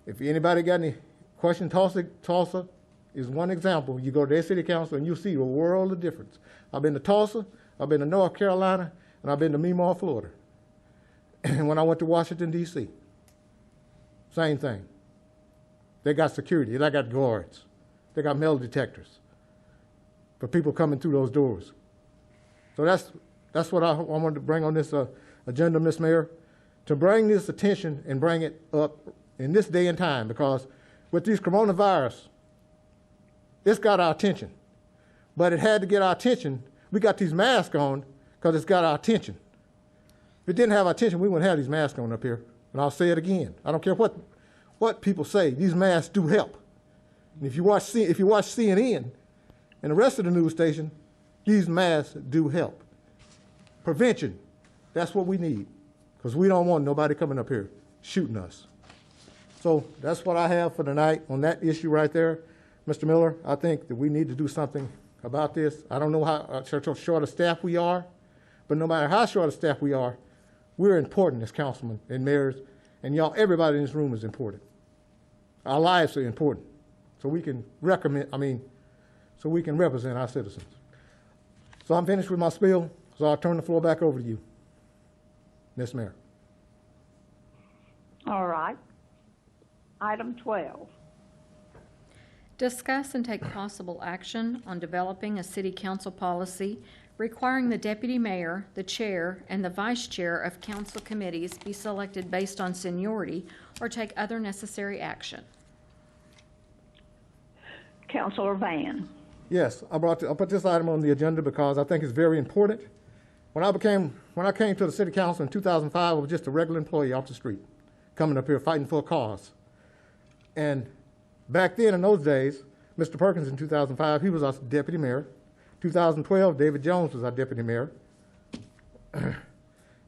if anybody got any questions, Tulsa is one example. You go to their city council and you'll see a world of difference. I've been to Tulsa, I've been to North Carolina, and I've been to Meemaw, Florida. And when I went to Washington, D.C., same thing. They got security, they got guards, they got metal detectors for people coming through those doors. So that's what I wanted to bring on this agenda, Ms. Mayor, to bring this attention and bring it up in this day and time, because with these coronavirus, it's got our attention. But it had to get our attention. We got these masks on because it's got our attention. If it didn't have our attention, we wouldn't have these masks on up here. And I'll say it again. I don't care what people say. These masks do help. And if you watch CNN and the rest of the news station, these masks do help. Prevention, that's what we need, because we don't want nobody coming up here shooting us. So that's what I have for tonight on that issue right there. Mr. Miller, I think that we need to do something about this. I don't know how short a staff we are, but no matter how short a staff we are, we're important as councilmen and mayors, and y'all, everybody in this room is important. Our lives are important, so we can so we can represent our citizens. So I'm finished with my spiel, so I'll turn the floor back over to you, Ms. Mayor. All right. Item 12. Discuss and take possible action on developing a city council policy requiring the deputy mayor, the chair, and the vice chair of council committees be selected based on seniority or take other necessary action. Councilor Van. Yes, I put this item on the agenda because I think it's very important. When I came to the city council in 2005, I was just a regular employee off the street, coming up here fighting for a cause. And back then, in those days, Mr. Perkins in 2005, he was our deputy mayor. 2012, David Jones was our deputy mayor.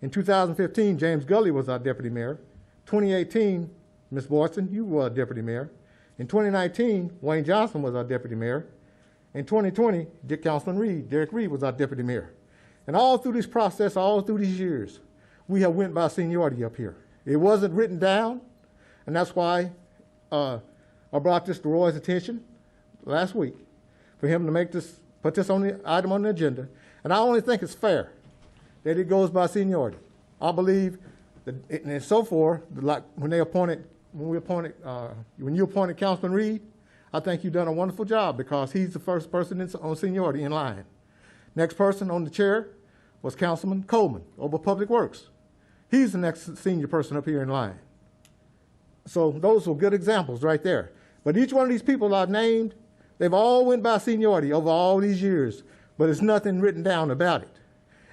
In 2015, James Gully was our deputy mayor. 2018, Ms. Boyson, you were our deputy mayor. In 2019, Wayne Johnson was our deputy mayor. In 2020, Derek Reed was our deputy mayor. And all through this process, all through these years, we have went by seniority up here. It wasn't written down, and that's why I brought this to Roy's attention last week for him to put this on the item on the agenda. And I only think it's fair that it goes by seniority. I believe that, and so forth, like when you appointed Councilman Reed, I think you've done a wonderful job because he's the first person on seniority in line. Next person on the chair was Councilman Coleman over Public Works. He's the next senior person up here in line. So those were good examples right there. But each one of these people I've named, they've all went by seniority over all these years, but there's nothing written down about it.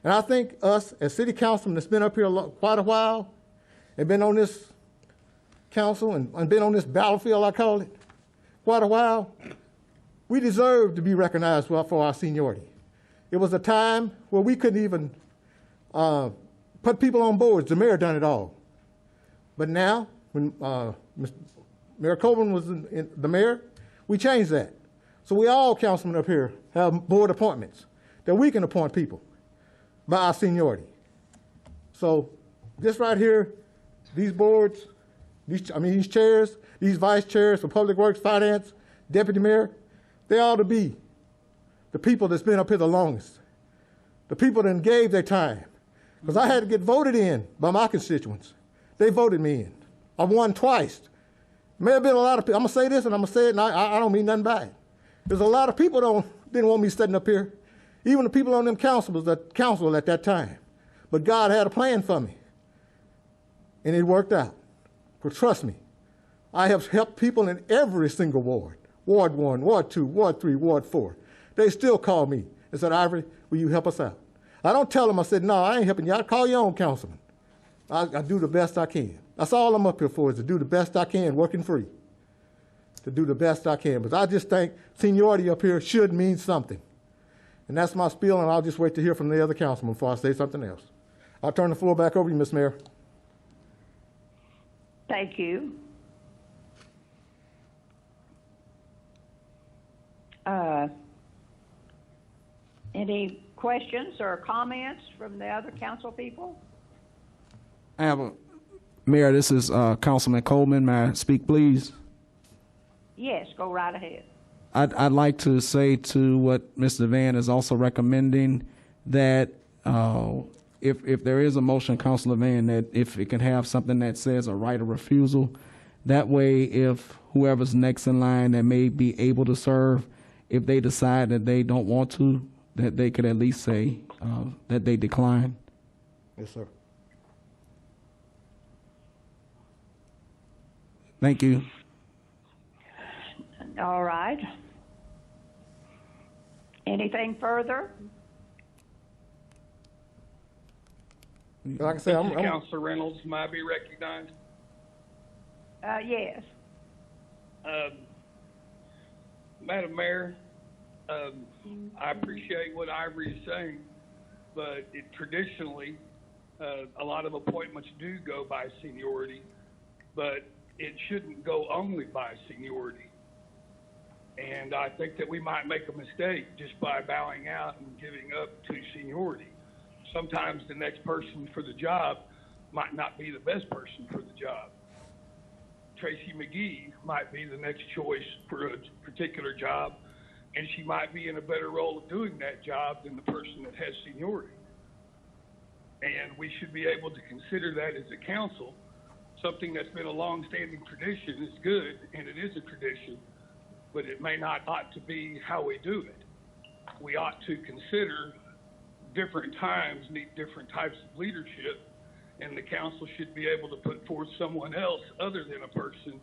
And I think us as city councilmen that's been up here quite a while and been on this council and been on this battlefield, I call it, quite a while, we deserve to be recognized for our seniority. It was a time where we couldn't even put people on boards. The mayor done it all. But now, when Mayor Coleman was the mayor, we changed that. So we all councilmen up here have board appointments that we can appoint people by our seniority. So this right here, these boards, these chairs, these vice chairs for Public Works, Finance, Deputy Mayor, they ought to be the people that's been up here the longest, the people that gave their time. Because I had to get voted in by my constituents. They voted me in. I won twice. May have been a lot of people. I'm going to say this and I'm going to say it, and I don't mean nothing by it. There's a lot of people didn't want me sitting up here, even the people on them council at that time. But God had a plan for me, and it worked out. But trust me, I have helped people in every single ward, Ward 1, Ward 2, Ward 3, Ward 4. They still call me and said, Ivory, will you help us out? I don't tell them, I said, no, I ain't helping you. I call your own councilman. I do the best I can. That's all I'm up here for, is to do the best I can, working free. To do the best I can. But I just think seniority up here should mean something. And that's my spiel, and I'll just wait to hear from the other councilman before I say something else. I'll turn the floor back over to you, Ms. Mayor. Thank you. Any questions or comments from the other council people? I have Mayor, this is Councilman Coleman. May I speak, please? Yes, go right ahead. I'd like to say to what Mr. Van is also recommending, that if there is a motion, Councilor Van, that if it can have something that says a right of refusal, that way if whoever's next in line that may be able to serve, if they decide that they don't want to, that they could at least say that they decline. Yes, sir. Thank you. All right. Anything further? Like I said, I'm Councilor Reynolds, may I be recognized? Yes. Madam Mayor, I appreciate what Ivory is saying, but traditionally, a lot of appointments do go by seniority, but it shouldn't go only by seniority. And I think that we might make a mistake just by bowing out and giving up to seniority. Sometimes the next person for the job might not be the best person for the job. Tracy McGee might be the next choice for a particular job, and she might be in a better role of doing that job than the person that has seniority. And we should be able to consider that as a council. Something that's been a long-standing tradition is good, and it is a tradition, but it may not ought to be how we do it. We ought to consider different times need different types of leadership, and the council should be able to put forth someone else other than a person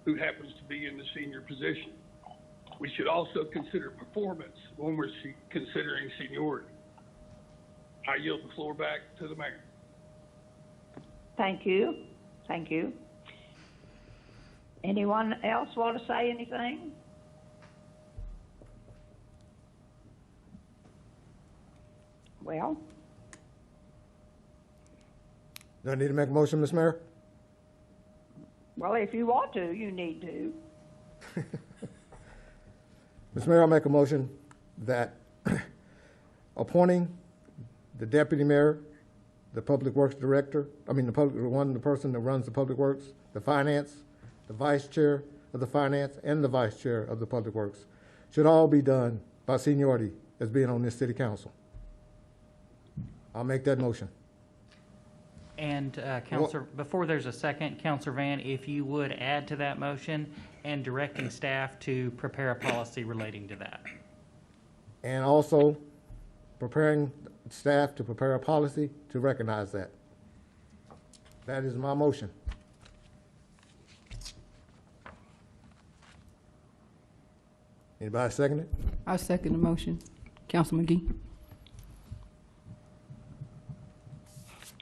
who happens to be in the senior position. We should also consider performance when we're considering seniority. I yield the floor back to the mayor. Thank you. Thank you. Anyone else want to say anything? Well, Do I need to make a motion, Ms. Mayor? well, if you want to, you need to. Ms. Mayor, I'll make a motion that appointing the deputy mayor, the public works director, the person that runs the public works, the finance, the vice chair of the finance, and the vice chair of the public works should all be done by seniority as being on this city council. I'll make that motion. And Counselor, before there's a second, Counselor Van, if you would add to that motion and directing staff to prepare a policy relating to that. And also preparing staff to prepare a policy to recognize that. That is my motion. Anybody second it? I second the motion. Councilman McGee.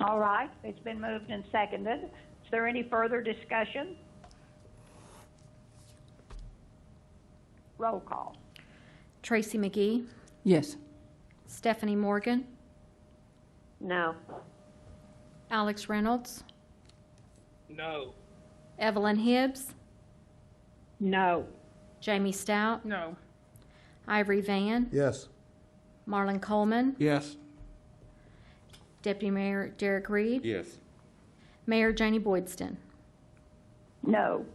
All right, it's been moved and seconded. Is there any further discussion? Roll call. Tracy McGee, Yes. Stephanie Morgan, No. Alex Reynolds, No. Evelyn Hibbs, No. Jamie Stout, No. Ivory Van, Yes. Marlon Coleman, Yes. Deputy Mayor Derek Reed, Yes. Mayor Janie Boydston. No.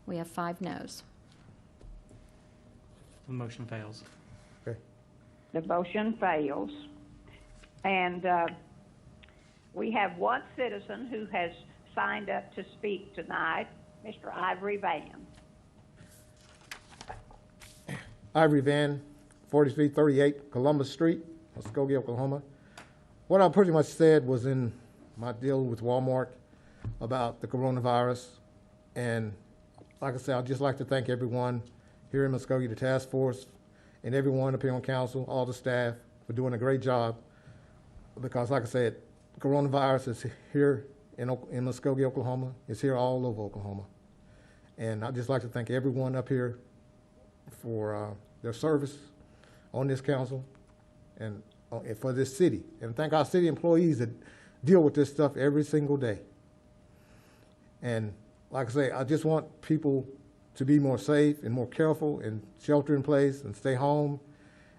We have 5 noes. The motion fails. Okay. The motion fails. And we have one citizen who has signed up to speak tonight, Mr. Ivory Van. Ivory Van, 4338 Columbus Street, Muskogee, Oklahoma. What I pretty much said was in my deal with Walmart about the coronavirus, and like I said, I'd just like to thank everyone here in Muskogee, the task force, and everyone up here on council, all the staff, for doing a great job. Because like I said, coronavirus is here in Muskogee, Oklahoma. It's here all over Oklahoma. And I'd just like to thank everyone up here for their service on this council and for this city. And thank our city employees that deal with this stuff every single day. And like I say, I just want people to be more safe and more careful and shelter in place and stay home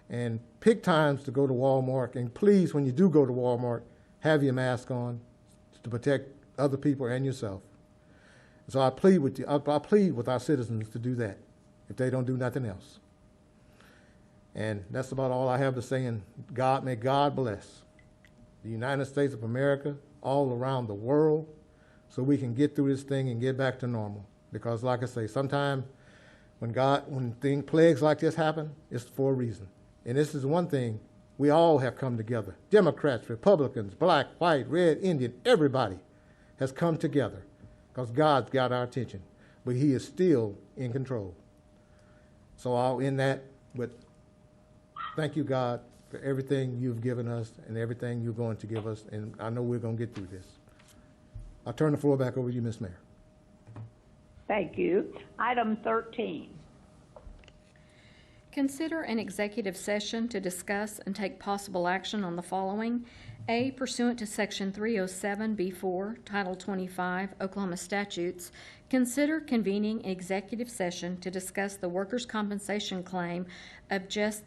and pick times to go to Walmart. And please, when you do go to Walmart, have your mask on to protect other people and yourself. So I plead with you, I plead with our citizens to do that if they don't do nothing else. And that's about all I have to say. And God, may God bless the United States of America, all around the world, so we can get through this thing and get back to normal. Because like I say, sometimes when plagues like this happen, it's for a reason. And this is one thing, we all have come together. Democrats, Republicans, black, white, red, Indian, everybody has come together because God's got our attention, but he is still in control. So I'll end that with thank you, God, for everything you've given us and everything you're going to give us, and I know we're going to get through this. I'll turn the floor back over to you, Ms. Mayor. Thank you. Item 13. Consider an executive session to discuss and take possible action on the following. A, pursuant to Section 307B4, Title 25, Oklahoma statutes, consider convening an executive session to discuss the workers' compensation claim of Jeff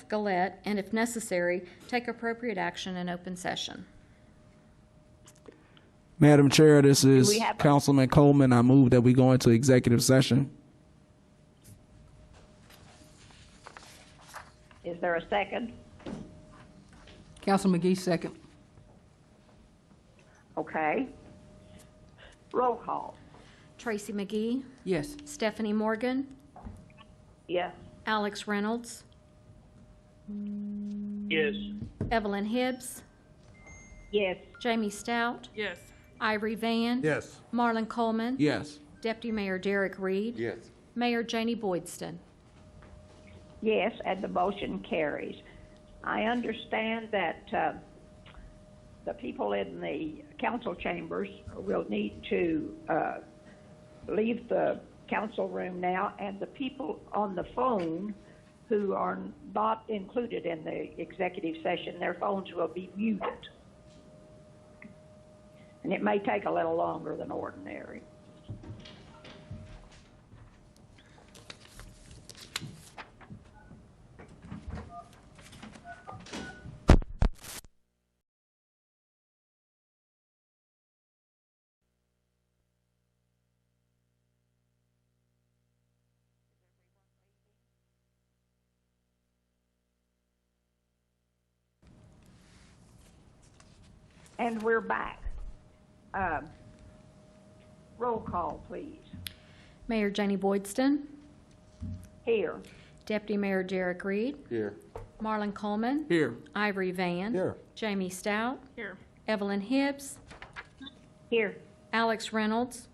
Gillette, and if necessary, take appropriate action in open session. Madam Chair, this is Councilman Coleman. I move that we go into executive session. Is there a second? Councilman McGee, second. Okay. Roll call. Tracy McGee, Yes. Stephanie Morgan, Yes. Alex Reynolds, Yes. Evelyn Hibbs, Yes. Jamie Stout, Yes. Ivory Van, Yes. Marlon Coleman, Yes. Deputy Mayor Derek Reed, Yes. Mayor Janie Boydston. Yes, and the motion carries. I understand that the people in the council chambers will need to leave the council room now, and the people on the phone who are not included in the executive session, their phones will be muted. And it may take a little longer than ordinary. And we're back. Roll call, please. Mayor Janie Boydston, Here. Deputy Mayor Derek Reed, Here. Marlon Coleman, Here. Ivory Van, Here. Jamie Stout, Here. Evelyn Hibbs, Here. Alex Reynolds,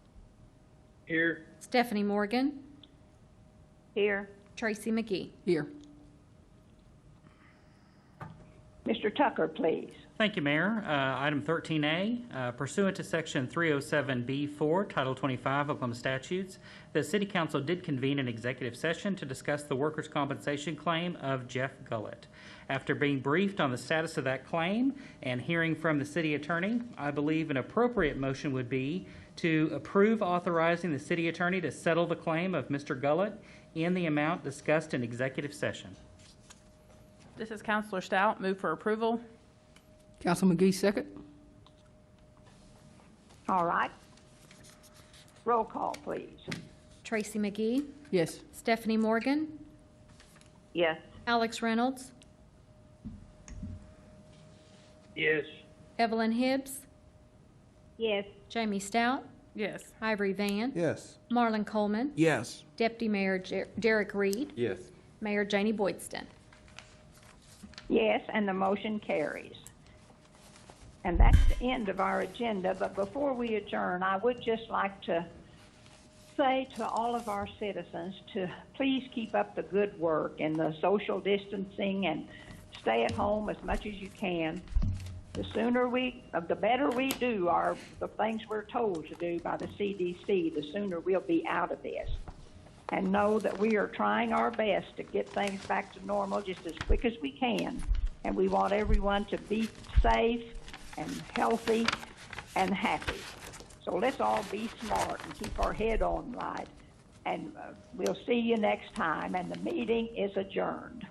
Here. Stephanie Morgan, Here. Tracy McGee. Here. Mr. Tucker, please. Thank you, Mayor. Item 13A, pursuant to Section 307B4, Title 25 Oklahoma statutes, the City Council did convene an executive session to discuss the workers' compensation claim of Jeff Gillette. After being briefed on the status of that claim and hearing from the city attorney, I believe an appropriate motion would be to approve authorizing the city attorney to settle the claim of Mr. Gillette in the amount discussed in executive session. This is Counselor Stout. Move for approval. Councilman McGee, second. All right. Roll call, please. Tracy McGee, Yes. Stephanie Morgan, Yes. Alex Reynolds, Yes. Evelyn Hibbs, Yes. Jamie Stout, Yes. Ivory Van, Yes. Marlon Coleman, Yes. Deputy Mayor Derek Reed, Yes. Mayor Janie Boydston. Yes, and the motion carries. And that's the end of our agenda, but before we adjourn, I would just like to say to all of our citizens to please keep up the good work and the social distancing and stay at home as much as you can. The better we do the things we're told to do by the CDC, the sooner we'll be out of this. And know that we are trying our best to get things back to normal just as quick as we can. And we want everyone to be safe and healthy and happy. So let's all be smart and keep our head on right. And we'll see you next time. And the meeting is adjourned.